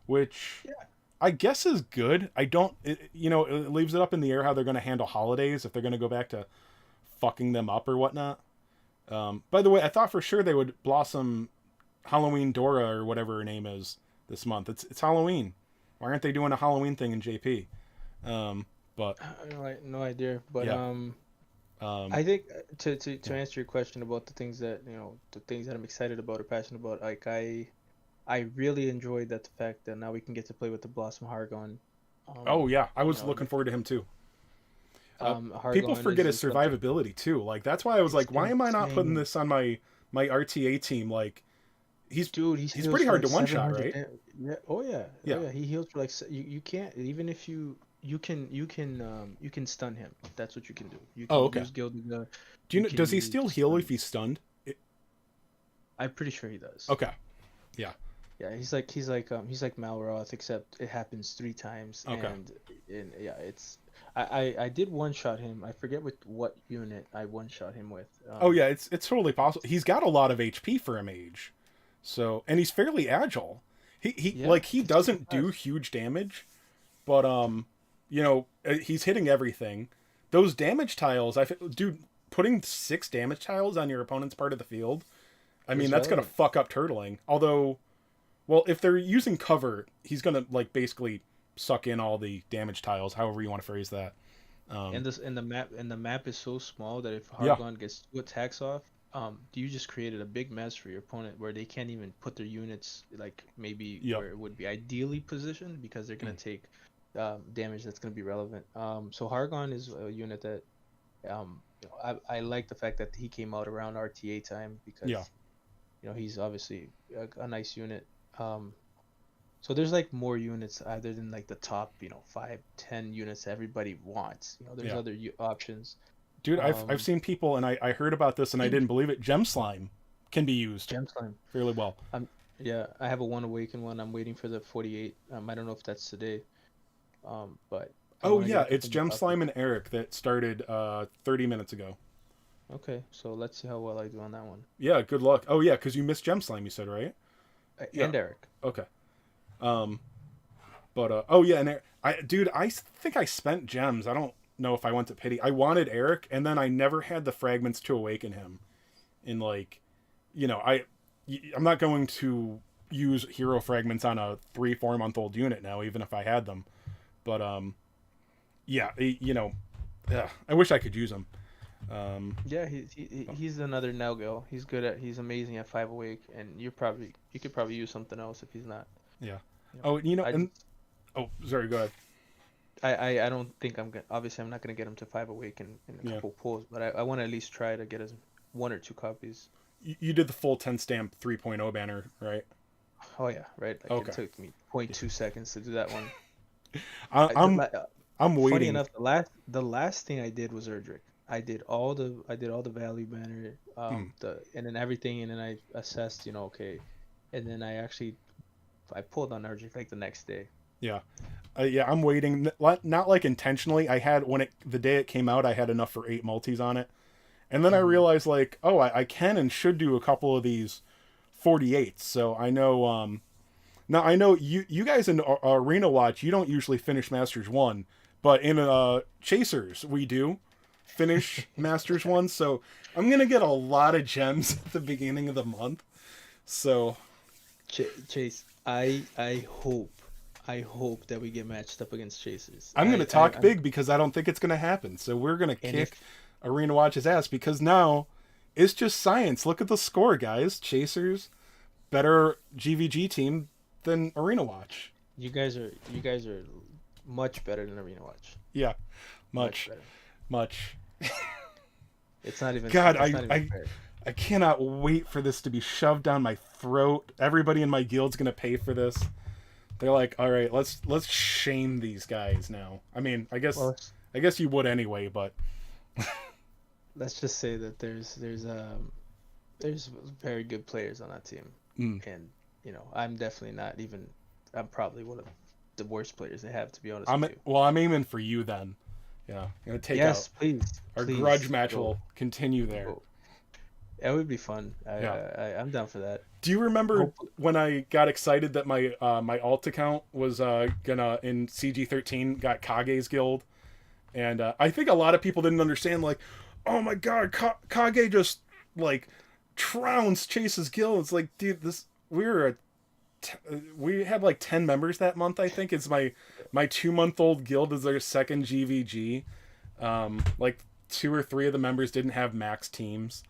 which
Yeah,
I guess is good. I don't, it leaves it up in the air how they're gonna handle holidays, if they're gonna go back to fucking them up or whatnot. By the way, I thought for sure they would blossom Halloween Dora or whatever her name is this month. It's Halloween. Why aren't they doing a Halloween thing in JP? But
no idea, but
yeah, um,
I think, to answer your question about the things that I'm excited about or passionate about, like I really enjoyed that the fact that now we can get to play with the Blossom Hargon.
oh
Um,
yeah, I
you
was
know,
looking forward to him too. People
Hargon
forget his
is something.
survivability too. Like that's why I was
It's
like, why am I not putting
insane.
this on my RTA team? Like he's
Dude, he
he's
heals
pretty
for
hard
like
to one shot,
700
right?
damage. Yeah. Oh yeah. Oh
Yeah.
yeah. He heals for like you can't, even if you can stun him. That's what you can do. You
Oh
can
okay.
use Gilded.
Do you
You
know?
can
Does he
use
still heal if
stun.
he's stunned?
I'm pretty sure he does.
Okay. Yeah.
Yeah, he's like Malroth, except it happens 3 times,
Okay.
and yeah, it's I did one shot him. I forget with what unit I one shot him with.
Oh yeah, it's totally possible. He's got a lot of HP for a mage, so and he's fairly agile. He
Yeah,
like he
he's super
doesn't do
fast.
huge damage, but he's hitting everything. Those damage tiles, dude, putting 6 damage tiles on your opponent's part of the field. I mean,
Is
that's gonna
relevant.
fuck up turtling. Although, well, if they're using cover, he's gonna like basically suck in all the damage tiles. However you want to phrase that. Um,
And the map is so small that if
yeah.
Hargon gets 2 attacks off, you just created a big mess for your opponent where they can't even put their units, like, maybe
Yep.
where it would be ideally positioned, because they're gonna take damage that's gonna be relevant. So Hargon is a unit that, I like the fact that he came out around RTA time,
Yeah.
because he's obviously a nice unit. So there's like more units other than like the top, 5, 10 units everybody wants. There's
Yeah.
other options.
Dude, I've
Um,
seen people, and I heard about this, and I didn't believe it. Gem slime can be used
Gem Slime.
fairly well.
Yeah, I have a one awakened one. I'm waiting for the 48. I don't know if that's today. But I
Oh
want to get
yeah,
a
it's
couple more
Gem
upgrades.
slime and Eric that started 30 minutes ago.
Okay, so let's see how well I do on that one.
Yeah, good luck. Oh yeah, because you missed Gem slime, you said, right? Yeah.
And Eric.
Okay. Um, but oh yeah, and I think I spent gems. I don't know if I went to pity. I wanted Eric, and then I never had the fragments to awaken him. In like, I'm not going to use hero fragments on a 3-4 month old unit now, even if I had them. But yeah, I wish I could use them.
Yeah, he's another Nelgo. He's amazing at 5 awake, and you could probably use something else if he's not.
Yeah.
You know,
Oh,
I
and
just
oh, sorry, go ahead.
I don't think I'm gonna. Obviously, I'm not gonna get him to 5 awake in a
Yeah.
couple pulls, but I want to at least try to get us 1 or 2 copies.
You did the full 10 stamp 3.0 banner, right?
Oh yeah, right. Like it
Okay.
took me 0.2 seconds to do that one.
I,
I, the,
I'm
la-
I'm
Funny
waiting.
enough, the last thing I did was Erdrick. I did all the value banner,
Mm,
and then everything, and then I assessed, okay, and then I pulled on Erdrick like the next day.
yeah. Yeah, I'm waiting. Not like intentionally. I had the day it came out, I had enough for 8 multis on it, and then I
Hmm.
realized like, oh, I can and should do a couple of these 48s. So I know. Now I know you guys in Arena Watch, you don't usually finish Masters 1, but in Chasers we do finish Masters 1. So I'm gonna get a lot of gems at the beginning of the month. So
Chase, I hope that we get matched up against Chasers.
I'm gonna
I
talk
I'm
big because I don't think it's gonna happen. So we're gonna
and if
kick Arena Watch's ass because now it's just science. Look at the score, guys. Chasers better GVG team than Arena Watch.
you guys are much better than Arena Watch,
Yeah,
much
much,
better.
much. God,
It's not even
I
fair.
I cannot wait for this to be shoved down my throat. Everybody in my guild's gonna pay for this. They're like, all right, let's shame these guys now. I mean,
Well,
I guess you would anyway, but
let's just say that there's very good players on that team,
mm,
and I'm definitely not even. I'm probably one of the worst players they have, to be honest with you.
I'm aiming for you then. Yeah, I'm gonna take out
Yes, please,
our grudge
please
match
go,
will continue there.
go. That would be fun.
Yeah.
I'm down for that.
Do you remember
Hopefully,
when I got excited that my alt account was gonna in CG13 got Kage's guild, and I think a lot of people didn't understand like, oh my god, Kage just like trounced Chase's guild. It's like, dude, we had like 10 members that month. I think it's my 2-month-old guild is their second GVG. Like 2 or 3 of the members didn't have max teams.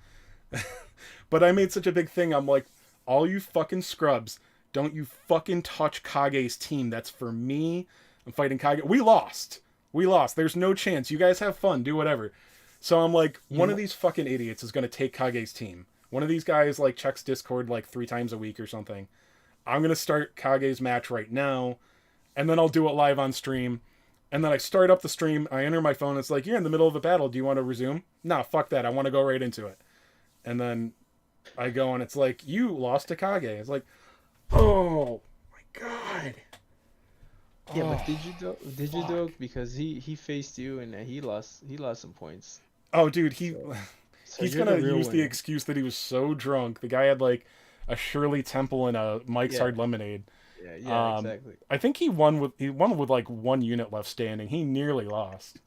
But I made such a big thing. I'm like, all you fucking scrubs, don't you fucking touch Kage's team. That's for me. I'm fighting Kage. We lost. We lost. There's no chance. You guys have fun. Do whatever. So I'm like,
you
one of
know,
these fucking idiots is gonna take Kage's team. One of these guys like checks Discord like 3 times a week or something. I'm gonna start Kage's match right now, and then I'll do it live on stream. And then I start up the stream. I enter my phone. It's like, you're in the middle of a battle. Do you want to resume? No, fuck that. I want to go right into it. And then I go and it's like, you lost to Kage. It's like, oh my god.
yeah,
Oh,
but did you
fuck.
though? Because he faced you and he lost some points.
Oh, dude,
So so
he's
you're the
gonna
real
use the
winner.
excuse that he was so drunk. The guy had like a Shirley Temple and a Mike's
Yeah,
Hard Lemonade.
yeah, exactly.
I think he won with like 1 unit left standing. He nearly lost.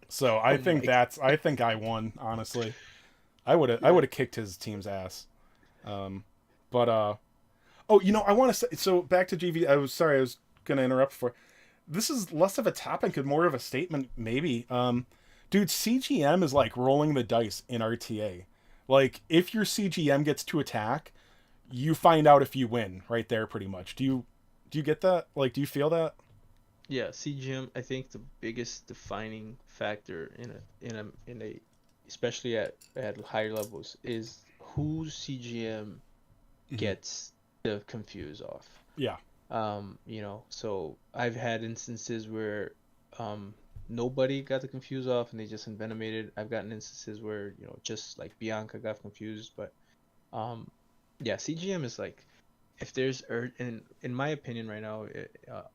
So
Oh my.
I think I won, honestly. I
Yeah.
would have kicked his team's ass. Um, but oh, I want to say so back to GV. I was sorry, I was gonna interrupt for. This is less of a topic and more of a statement, maybe. Dude, CGM is like rolling the dice in RTA. Like if your CGM gets to attack, you find out if you win right there, pretty much. Do you get that? Like, do you feel that?
Yeah, CGM, I think the biggest defining factor in a especially at higher levels is whose CGM
Hmm.
gets the confuse off.
Yeah.
So I've had instances where nobody got the confuse off and they just envenomated. I've gotten instances where, just like Bianca got confused, but um yeah, CGM is like if there's in my opinion right now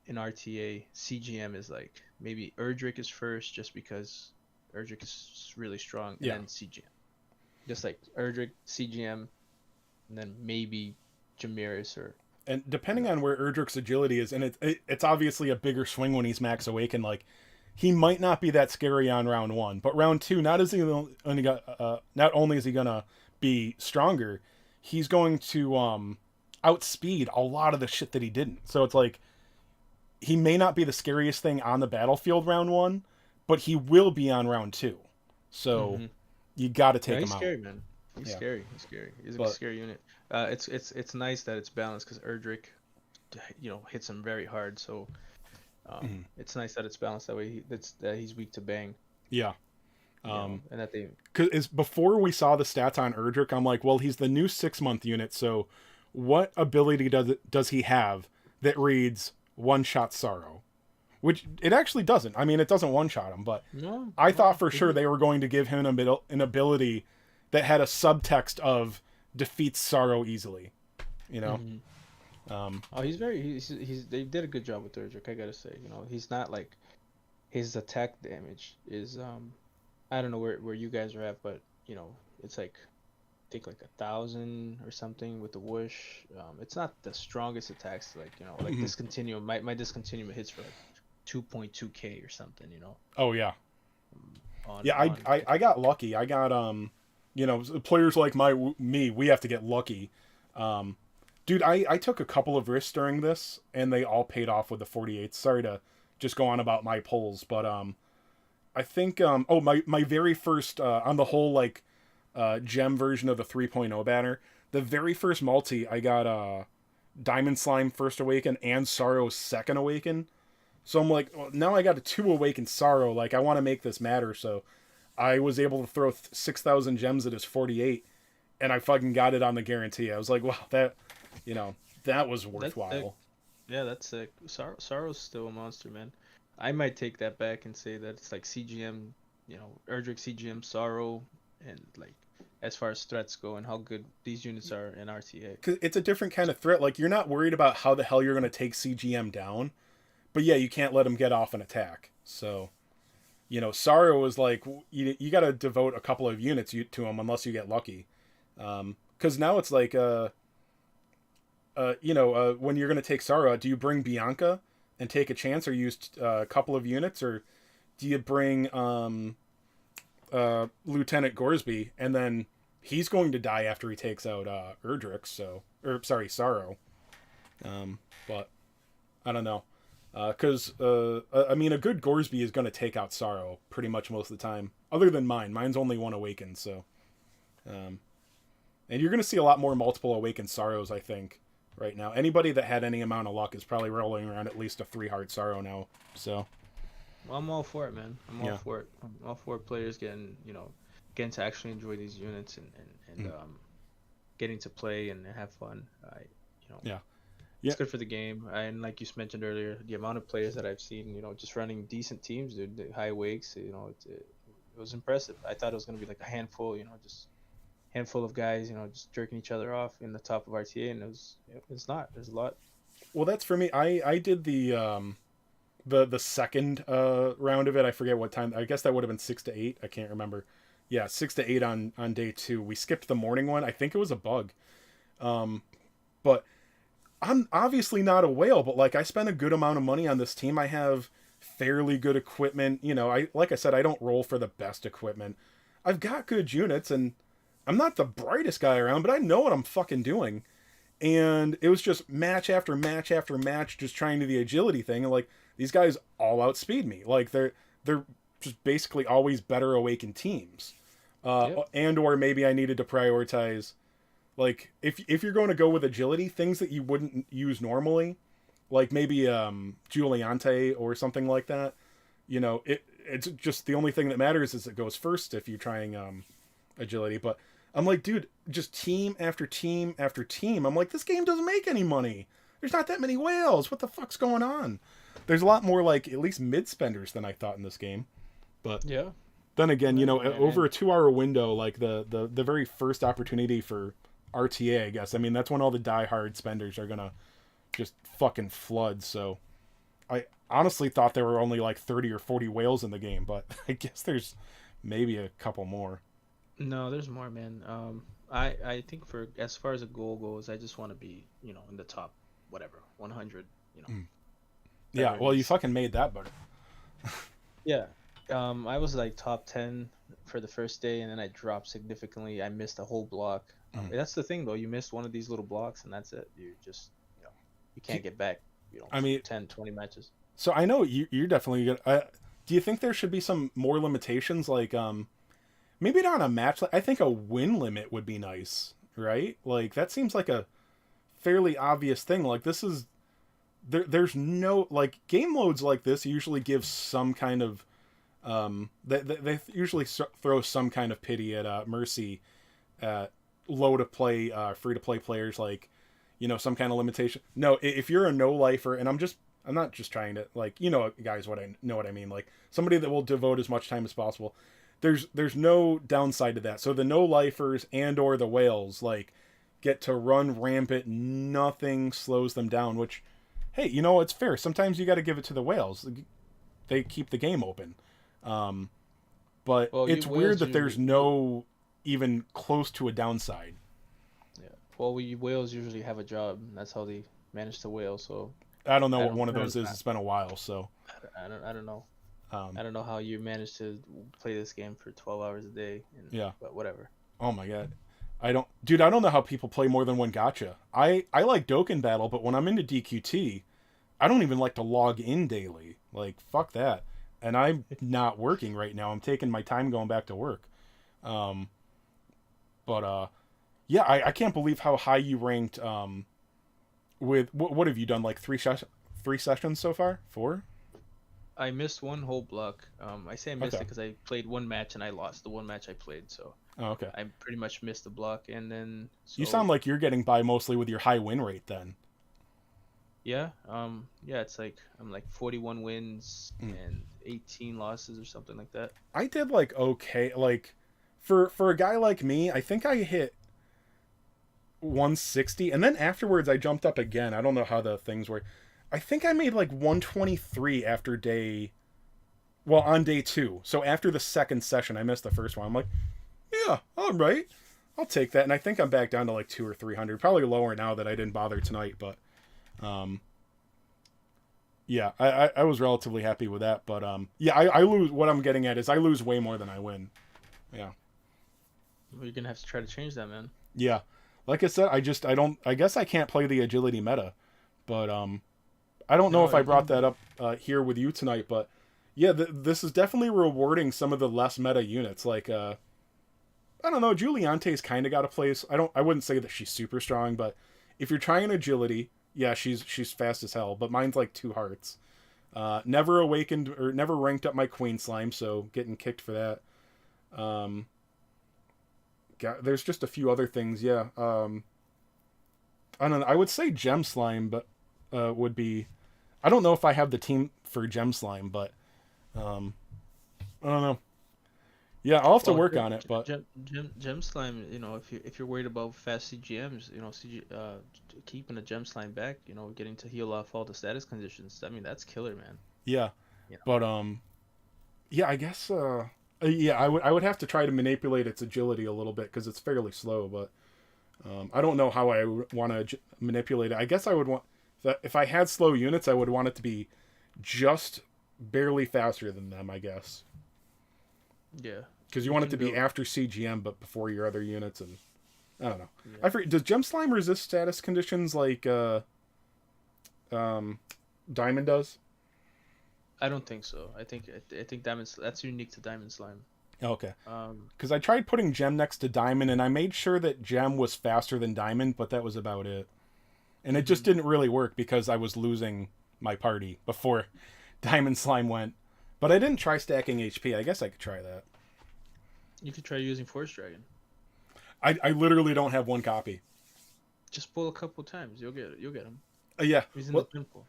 in RTA CGM is like maybe Erdrick is first just because Erdrick is really strong and
Yeah.
then CGM. Just like Erdrick, CGM, and then maybe Jamiris or
And
you
depending
know
on where Erdrick's agility is, and it's obviously a bigger swing when he's max awakened. Like he might not be that scary on round 1, but round 2, not only is he gonna be stronger, he's going to outspeed a lot of the shit that he didn't. So it's like he may not be the scariest thing on the battlefield round 1, but he will be on round 2. So
Mm-hmm.
you got to
No,
take
he's
him out.
scary, man. He's
Yeah.
scary. He's scary. He's a
But
scary unit. It's nice that it's balanced because Erdrick, hits him very hard. So
mhm,
it's nice that it's balanced that way. That he's weak to bang.
yeah.
And that they.
Because before we saw the stats on Erdrick, I'm like, well, he's the new 6-month unit, so what ability does he have that reads one shot Sorrow? Which it actually doesn't. I mean, it doesn't one shot him, but
No,
I thought
no.
for sure they were going to give him an ability that had a subtext of defeats Sorrow easily. You know,
Mhm.
um,
Oh, he's they did a good job with Erdrick. I gotta say, he's not like his attack damage is I don't know where you guys are at, but it's like I think like 1,000 or something with the whoosh. It's not the strongest attacks, like like discontinuum. My discontinuum hits for like 2.2k or something.
oh yeah,
On
yeah. I,
on
I I got lucky. I got players like me. We have to get lucky. Um, Dude, I took a couple of risks during this, and they all paid off with the 48. Sorry to just go on about my polls, but I think oh my very first on the whole like gem version of the 3.0 banner, the very first multi I got Diamond Slime first awaken and Sorrow second awaken. So I'm like, well, now I got a 2 awaken Sorrow. Like I want to make this matter, so I was able to throw 6,000 gems at his 48, and I fucking got it on the guarantee. I was like, wow, you know, that was
that's sick.
worthwhile.
Yeah, that's sick. Sorrow's still a monster, man. I might take that back and say that it's like CGM, Erdrick CGM Sorrow, and like as far as threats go and how good these units are in RTA.
Cause it's a different kind of threat. Like you're not worried about how the hell you're going to take CGM down, but yeah, you can't let him get off an attack. So Sorrow is like you got to devote a couple of units to him unless you get lucky. Because now it's like when you're going to take Sorrow, do you bring Bianca and take a chance, or use a couple of units, or do you bring Lieutenant Gorsby, and then he's going to die after he takes out Erdrick, or sorry, Sorrow. But I don't know. Because I mean, a good Gorsby is going to take out Sorrow pretty much most of the time. Other than mine, mine's only one awakened. So, and you're going to see a lot more multiple awakened Sorrows, I think, right now. Anybody that had any amount of luck is probably rolling around at least a 3-heart Sorrow now. So,
Well, I'm all for it, man. I'm all
yeah.
for it. I'm all for players getting to actually enjoy these units and
Mm.
getting to play and have fun. You know,
Yeah. Yeah.
it's good for the game. And like you mentioned earlier, the amount of players that I've seen, just running decent teams, dude, the high wakes, it was impressive. I thought it was gonna be like a handful, just handful of guys, just jerking each other off in the top of RTA, and it's not. There's a lot.
Well, that's for me. I did the second round of it. I forget what time. I guess that would have been 6 to 8. I can't remember. Yeah, 6 to 8 on day 2. We skipped the morning one. I think it was a bug. But I'm obviously not a whale. But like I spent a good amount of money on this team. I have fairly good equipment. Like I said, I don't roll for the best equipment. I've got good units, and I'm not the brightest guy around, but I know what I'm fucking doing. And it was just match after match after match, just trying to do the agility thing. And like these guys all outspeed me. Like they're just basically always better awakened teams.
Yep.
And or maybe I needed to prioritize, like if you're going to go with agility, things that you wouldn't use normally, like maybe Giuliante or something like that. It's just the only thing that matters is it goes first if you're trying agility. But I'm like, dude, just team after team after team. I'm like, this game doesn't make any money. There's not that many whales. What the fuck's going on? There's a lot more like at least mid spenders than I thought in this game. But
Yeah.
then again, over
And
a 2 hour window, like the very first opportunity for RTA, I guess. I mean, that's when all the die-hard spenders are gonna just fucking flood. So I honestly thought there were only like 30 or 40 whales in the game, but I guess there's maybe a couple more.
no, there's more, man. I think for as far as a goal goes, I just want to be, in the top, whatever, 100,
Mm. Yeah,
whatever it
well, you
is.
fucking made that better.
Yeah. I was like top 10 for the first day, and then I dropped significantly. I missed a whole block.
Mhm.
That's the thing though. You missed one of these little blocks, and that's it. You just, you
Do-
can't get back.
I mean,
10, 20 matches.
so I know you're definitely good. Do you think there should be some more limitations, like maybe not a match? I think a win limit would be nice, right? Like that seems like a fairly obvious thing. Like this is there's no like game loads like this usually give some kind of they usually throw some kind of pity at mercy at low to play free to play players, like some kind of limitation. No, if you're a no lifer, and I'm not just trying to, like, guys, what I know what I mean, like somebody that will devote as much time as possible, there's no downside to that. So the no lifers and or the whales like get to run rampant, nothing slows them down, which, hey, it's fair. Sometimes you got to give it to the whales. They keep the game open. Um, but
Well, you
it's weird
whales
that there's
usually
no even close to a downside.
yeah. Well, we whales usually have a job. And that's how they manage to whale. So
I don't know
I
what
don't,
one of
I
those
don't,
is. It's been a while, so.
I don't know.
Um,
I don't know how you manage to play this game for 12 hours a day.
yeah.
But whatever.
Oh my god. Dude, I don't know how people play more than one gacha. I like Dokkan Battle, but when I'm into DQT, I don't even like to log in daily. Like, fuck that. And I'm not working right now. I'm taking my time going back to work. Um, but yeah, I can't believe how high you ranked. With what have you done? Like three sessions so far? Four?
I missed one whole block. I say I missed it
Okay.
because I played one match and I lost the one match I played. So
Oh, okay.
I pretty much missed the block. And then
You sound
so
like you're getting by mostly with your high win rate then.
yeah, yeah, it's like I'm like 41 wins
Mm.
and 18 losses or something like that.
I did like okay, like for a guy like me, I think I hit 160, and then afterwards I jumped up again. I don't know how the things were. I think I made like 123 after on day 2. So after the second session, I missed the first one. I'm like, yeah, all right, I'll take that. And I think I'm back down to like 2 or 300, probably lower now that I didn't bother tonight. But um, yeah, I was relatively happy with that. But yeah, I lose. What I'm getting at is I lose way more than I win. Yeah.
Well, you're gonna have to try to change that, man.
Yeah. Like I said, I don't, I guess I can't play the agility meta, but I don't know
No,
if I
you
brought
can.
that up here with you tonight, but yeah, this is definitely rewarding some of the less meta units. Like I don't know, Juliante's kind of got a place. I wouldn't say that she's super strong, but if you're trying agility, yeah, she's fast as hell. But mine's like 2 hearts. Never awakened or never ranked up my Queen Slime, so getting kicked for that. Um, there's just a few other things, yeah. I don't know. I would say Gem Slime, but would be. I don't know if I have the team for Gem Slime, but um, I don't know. Yeah, I'll have to
Well,
work on it, but
gem slime. If you're worried about fast CGMs, keeping a gem slime back, getting to heal off all the status conditions. I mean, that's killer, man.
yeah,
You
but yeah, I guess yeah, I would have to try to manipulate its agility a little bit because it's fairly slow, but I don't know how I would want to manipulate it. I guess I would want that if I had slow units, I would want it to be just barely faster than them, I guess.
Yeah,
Because you
you
want it
can
to be
build.
after CGM but before your other units, and I don't know.
Yeah,
I forget, does Gem Slime resist status conditions like um, Diamond does?
I don't think so. I think that's unique to diamond slime.
Okay.
Um,
Because I tried putting Gem next to Diamond, and I made sure that Gem was faster than Diamond, but that was about it. And it just
mhm.
didn't really work because I was losing my party before Diamond Slime went. But I didn't try stacking HP. I guess I could try that.
You could try using force dragon.
I literally don't have one copy.
Just pull a couple times. You'll get it. You'll get them.
Yeah.
Using the
Well,
pimple.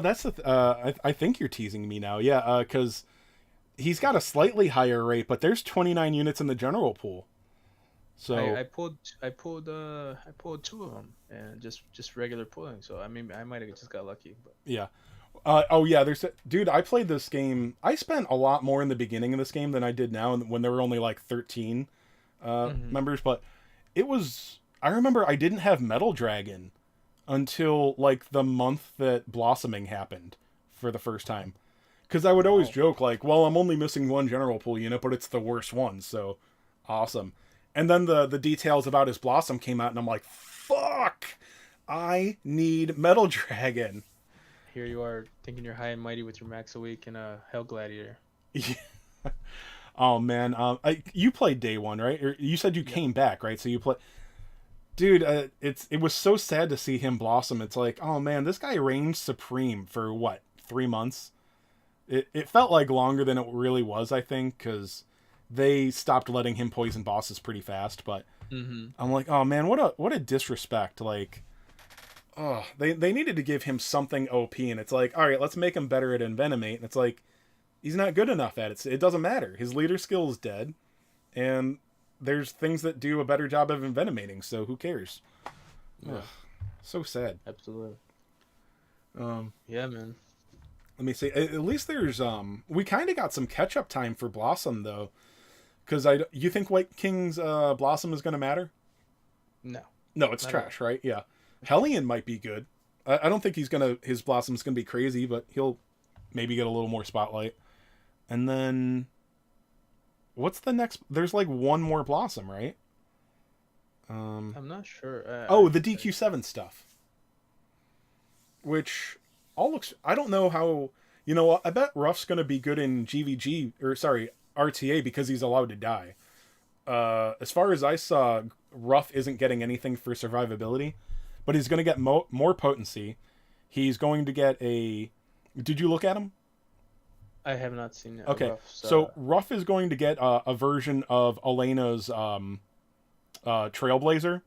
that's the. I think you're teasing me now. Yeah. Because he's got a slightly higher rate, but there's 29 units in the general pool.
I,
So
I pulled I pulled two of them and just regular pulling. So I mean I might have just got lucky, but
yeah. Oh yeah. Dude. I played this game. I spent a lot more in the beginning of this game than I did now, when there were only like 13
hmm
members. But it was. I remember I didn't have Metal Dragon until like the month that Blossoming happened for the first time. Because I would always
wow.
joke like, well, I'm only missing one general pool unit, but it's the worst one, so awesome. And then the details about his Blossom came out, and I'm like, fuck! I need Metal Dragon.
Here you are thinking you're high and mighty with your Max Awake and a Hell Gladiator.
Yeah. Oh man, you played day one, right? Or you said you
Yep.
came back, right? So you play, dude. It was so sad to see him blossom. It's like, oh man, this guy reigned supreme for what, 3 months? It felt like longer than it really was, I think, because they stopped letting him poison bosses pretty fast. But
Mm-hmm.
I'm like, oh man, what a disrespect. Like, oh, they needed to give him something OP, and it's like, all right, let's make him better at Envenomate, and it's like, he's not good enough at it. It doesn't matter. His leader skill is dead, and there's things that do a better job of envenomating. So who cares?
Yeah,
Ugh, so sad.
absolutely.
Um,
Yeah, man.
Let me see. At least there's we kind of got some catch up time for Blossom though, because you think White King's Blossom is gonna matter?
No,
No, it's
not
trash, right? Yeah, Hellion might be good. I don't think his Blossom's gonna be crazy, but he'll maybe get a little more spotlight. And then what's the next? There's like one more Blossom, right?
I'm not sure.
Oh, the DQ7 stuff, which all looks. I don't know how. You know what? I bet Ruff's gonna be good in GVG or sorry RTA because he's allowed to die. As far as I saw, Ruff isn't getting anything for survivability, but he's gonna get more potency. He's going to get a. Did you look at him?
I have not seen
Okay,
Ruff's,
so Ruff is going to get a version of Elena's Trailblazer,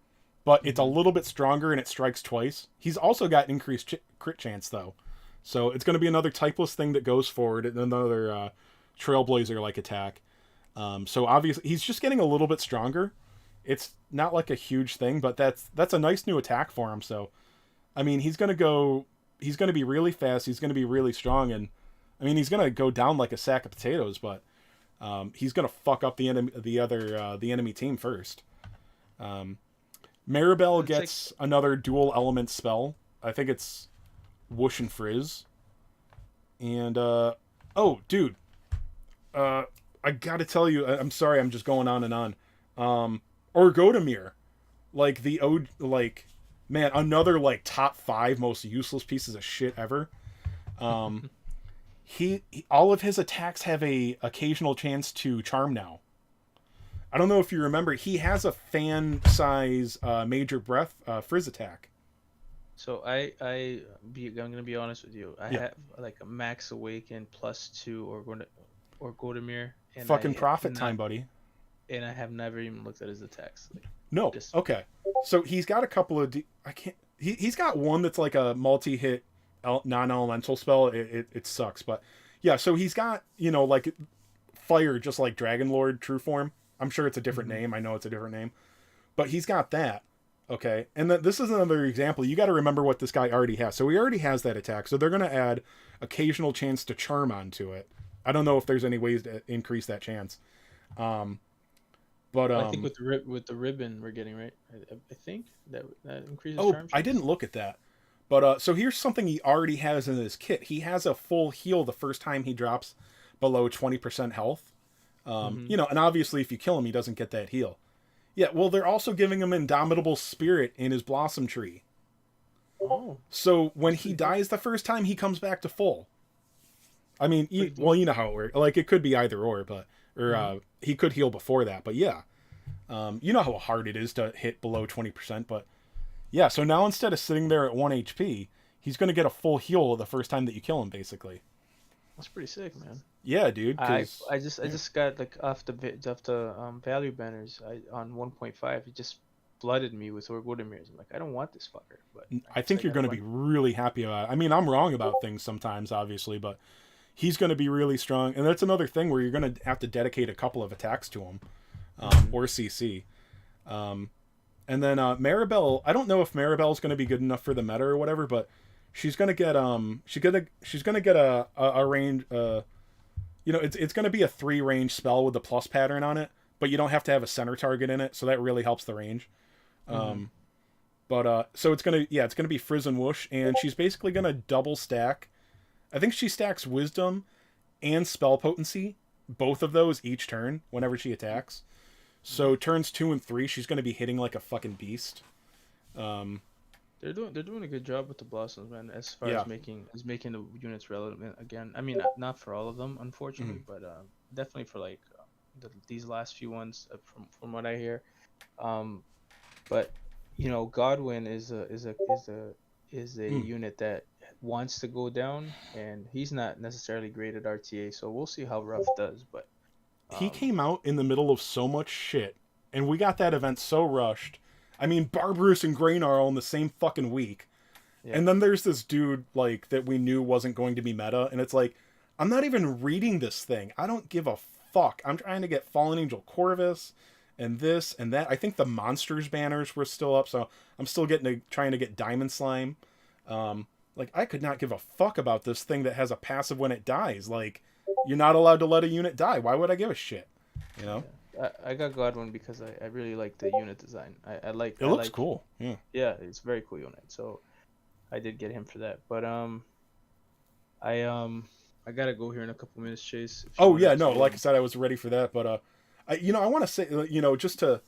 but it's a little bit stronger and it strikes twice. He's also got increased crit chance though, so it's going to be another typeless thing that goes forward, and another Trailblazer like attack. So obviously he's just getting a little bit stronger. It's not like a huge thing, but that's a nice new attack for him. So, I mean, he's going to be really fast. He's going to be really strong, and I mean, he's going to go down like a sack of potatoes, but he's going to fuck up the enemy team first. Maribel
It's
gets another dual element spell. I think it's Whoosh and Frizz. And oh, dude, I gotta tell you, I'm sorry, I'm just going on and on. Or Godamir, like like, man, another like top 5 most useless pieces of shit ever. He all of his attacks have a occasional chance to charm now. I don't know if you remember, he has a fan size major breath frizz attack.
So I'm gonna be honest with you. I have like a Max Awaken +2 or Godamir, and
Fucking profit time, buddy.
and I have never even looked at his attacks. Like,
No.
just
Okay. So he's got a couple of I can't he's got one that's like a multi-hit non-elemental spell. It sucks, but yeah, so he's got, like fire just like Dragon Lord true form. I'm sure it's a different name. I know it's a different name. But he's got that. Okay. And this is another example. You got to remember what this guy already has. So he already has that attack. So they're going to add occasional chance to charm onto it. I don't know if there's any ways to increase that chance. But
I think with the ribbon we're getting, right. I think that increases
oh,
charm
I
chance.
didn't look at that. But so here's something he already has in his kit. He has a full heal the first time he drops below 20% health. And obviously if you kill him, he doesn't get that heal. Yeah, well, they're also giving him Indomitable Spirit in his Blossom Tree.
Oh,
So when he dies the first time, he comes back to full. I mean, you know how it works. Like, it could be either or, but he could heal before that. But yeah, you know how hard it is to hit below 20%. But yeah, so now instead of sitting there at 1 HP, he's going to get a full heal the first time that you kill him, basically.
that's pretty sick, man.
Yeah, dude.
I just got like off the value banners on 1.5. It just flooded me with Orgodemirs. I'm like, I don't want this fucker. But
I think you're going to be really happy about it. I mean, I'm wrong about things sometimes, obviously, but he's going to be really strong. And that's another thing where you're going to have to dedicate a couple of attacks to him, or CC. And then Maribel, I don't know if Maribel's going to be good enough for the meta or whatever, but she's going to get she's going to get a range it's going to be a 3 range spell with the plus pattern on it, but you don't have to have a center target in it, so that really helps the range. But so it's going to be Frizz and Whoosh, and she's basically going to double stack. I think she stacks Wisdom and Spell Potency, both of those each turn whenever she attacks. So turns 2 and 3, she's going to be hitting like a fucking beast. Um,
They're doing a good job with the blossoms, man. As far
yeah.
as making the units relevant again. I mean, not for all of them,
Mhm.
unfortunately, but definitely for like these last few ones from what I hear. Um, but Godwin is a
Mm.
unit that wants to go down, and he's not necessarily great at RTA. So we'll see how Rough does. But
He
um,
came out in the middle of so much shit, and we got that event so rushed. I mean, Barbarous and Grain are all in the same fucking week.
yeah,
And then there's this dude like that we knew wasn't going to be meta, and it's like, I'm not even reading this thing. I don't give a fuck. I'm trying to get Fallen Angel Corvus and this and that. I think the monsters banners were still up, so I'm still trying to get Diamond Slime. Um, like I could not give a fuck about this thing that has a passive when it dies. Like you're not allowed to let a unit die. Why would I give a shit? You know?
yeah. I got Godwin because I really like the unit design. I like
It
I
looks
like
cool. Yeah.
yeah, it's a very cool unit. So I did get him for that. But I gotta go here in a couple minutes, Chase. If you
Oh yeah,
wanted
no.
to
Like I said, I was ready for that, but I want to say, just to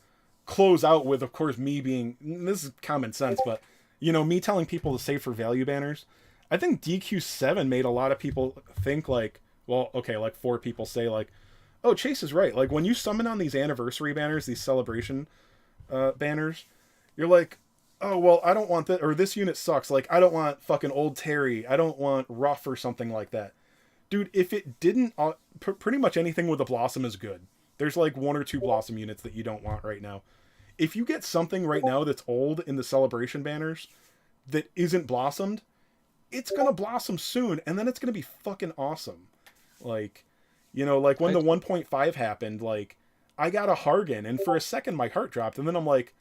close out with, of course, me being, this is common sense, but me telling people to save for value banners. I think DQ7 made a lot of people think like, well, okay, like 4 people say like, oh, Chase is right. Like when you summon on these anniversary banners, these celebration banners, you're like, oh well, I don't want that, or this unit sucks. Like I don't want fucking old Terry. I don't want Rough or something like that. Dude, if it didn't, pretty much anything with a Blossom is good. There's like 1 or 2 Blossom units that you don't want right now. If you get something right now that's old in the celebration banners that isn't blossomed, it's gonna blossom soon, and then it's gonna be fucking awesome. Like, like when
I
the
to-
1.5 happened, like I got a Hargan, and for a second my heart dropped, and then I'm like,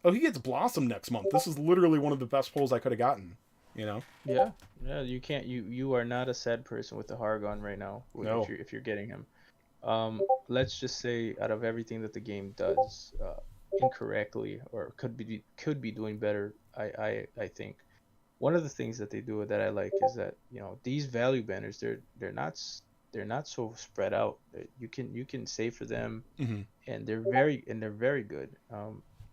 oh, he gets blossom next month. This is literally one of the best pulls I could have gotten. You know?
yeah, yeah, you can't you are not a sad person with the Hargon right now if
No.
you're getting him. Let's just say out of everything that the game does incorrectly or could be doing better, I think one of the things that they do that I like is that these value banners they're not so spread out. You can save for them,
Mm-hmm.
and they're very good.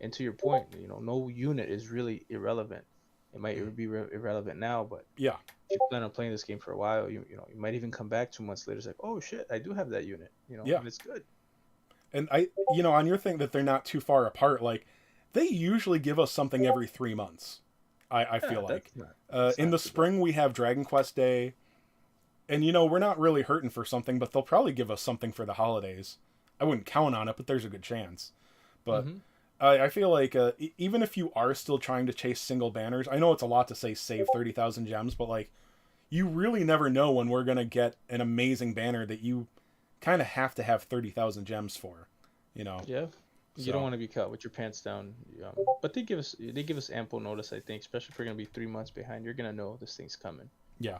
And to your point, no unit is really irrelevant. It might be irrelevant now, but
Yeah.
if you plan on playing this game for a while, you might even come back 2 months later. It's like, oh shit, I do have that unit,
Yeah.
and it's good.
And on your thing that they're not too far apart, like they usually give us something every 3 months. I
Yeah,
feel like
that's not that's
in
not
the
too bad.
spring we have Dragon Quest Day, and we're not really hurting for something, but they'll probably give us something for the holidays. I wouldn't count on it, but there's a good chance. But
Hmm.
I feel like even if you are still trying to chase single banners, I know it's a lot to say save 30,000 gems, but like you really never know when we're gonna get an amazing banner that you kind of have to have 30,000 gems for, you know.
Yeah, you don't
So
want to be caught with your pants down. But they give us ample notice. I think, especially if you're gonna be 3 months behind, you're gonna know this thing's coming.
yeah,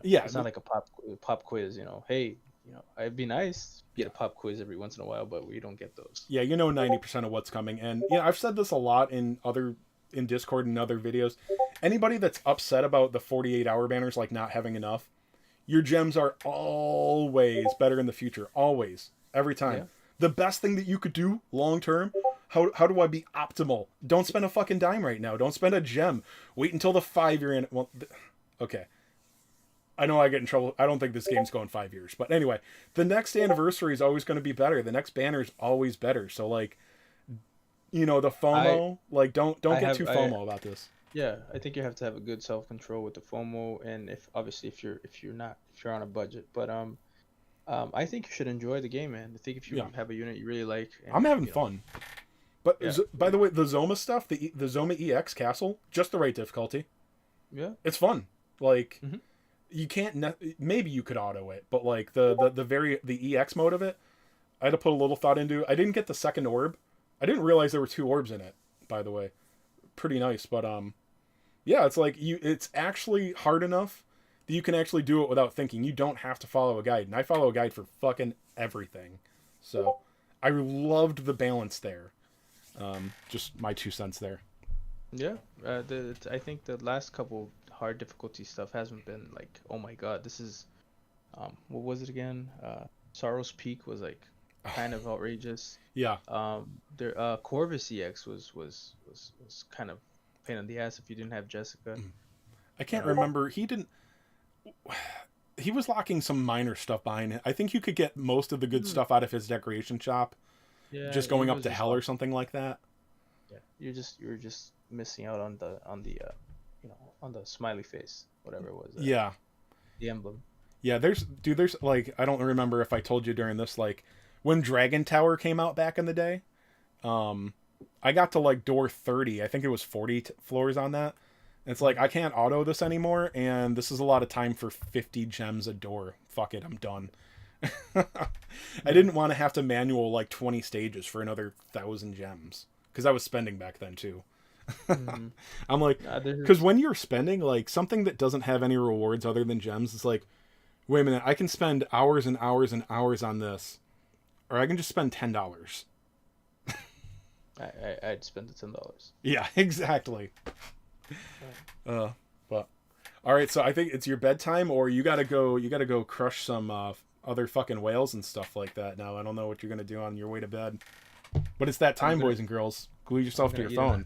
yeah,
It's not like a pop quiz. Hey, it'd be nice to get
yeah,
a pop quiz every once in a while, but we don't get those.
yeah. 90% of what's coming, and I've said this a lot in Discord and other videos. Anybody that's upset about the 48-hour banners like not having enough, your gems are always better in the future. Always, every time.
Yeah.
The best thing that you could do long term. How do I be optimal? Don't spend a fucking dime right now. Don't spend a gem. Wait until the 5 year in. Well, okay. I know I get in trouble. I don't think this game's going 5 years, but anyway, the next anniversary is always going to be better. The next banner is always better. So like, the
I
FOMO, like don't
I
get
have
too
I
FOMO about this.
Yeah, I think you have to have a good self control with the FOMO, and if obviously if you're on a budget, but I think you should enjoy the game, man. I think if you
Yeah,
have a unit you really like,
I'm
and
having fun. But
yeah,
by the way, the Zoma stuff, the Zoma EX castle, just the right difficulty.
yeah,
It's fun. Like
hmm
you can't. Maybe you could auto it, but like the EX mode of it, I had to put a little thought into. I didn't get the second orb. I didn't realize there were 2 orbs in it. By the way, pretty nice. But yeah, it's like It's actually hard enough that you can actually do it without thinking. You don't have to follow a guide, and I follow a guide for fucking everything. So I loved the balance there. Just my 2 cents there.
yeah. I think the last couple hard difficulty stuff hasn't been like, oh my god, this is what was it again? Sorrow's Peak was like kind of outrageous.
Yeah.
Their Corvus EX was kind of pain in the ass if you didn't have Jessica.
I can't
Um,
remember. He didn't. He was locking some minor stuff behind it. I think you could get most of the good
hmm,
stuff out of his decoration shop
yeah,
just
he
going up
was
to
just
hell or
lost.
something like that.
Yeah, you're just missing out on the you know, on the smiley face, whatever it was,
Yeah.
the emblem.
Yeah, there's like I don't remember if I told you during this, like when Dragon Tower came out back in the day. Um I got to like door 30. I think it was 40 floors on that. And it's like
Hmm.
I can't auto this anymore and this is a lot of time for 50 gems a door. Fuck it, I'm done. I
Yeah.
didn't want to have to manual like 20 stages for another 1,000 gems because I was spending back then too.
Hmm.
I'm like, because
There's
when you're spending like something that doesn't have any rewards other than gems, it's like, wait a minute, I can spend hours and hours and hours on this, or I can just spend $10.
I'd spend the $10.
Yeah, exactly. Uh, but all right, so I think it's your bedtime, or you gotta go. You gotta go crush some other fucking whales and stuff like that. Now I don't know what you're gonna do on your way to bed, but it's that
I'm
time,
gonna
boys and girls. Glue
I'm
yourself to
gonna
your
eat an
phone.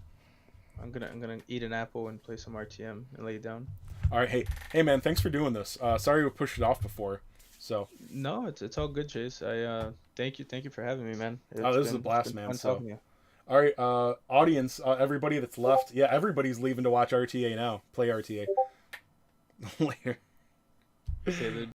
I'm gonna eat an apple and play some RTM and lay down.
All right, hey man, thanks for doing this. Sorry we pushed it off before. So,
No, it's all good, Chase. I thank you for having me, man.
oh, this is a
It's
blast,
been
man.
fun
So,
talking to you.
all right, audience, everybody that's left, yeah, everybody's leaving to watch RTA now. Play RTA later.
Okay,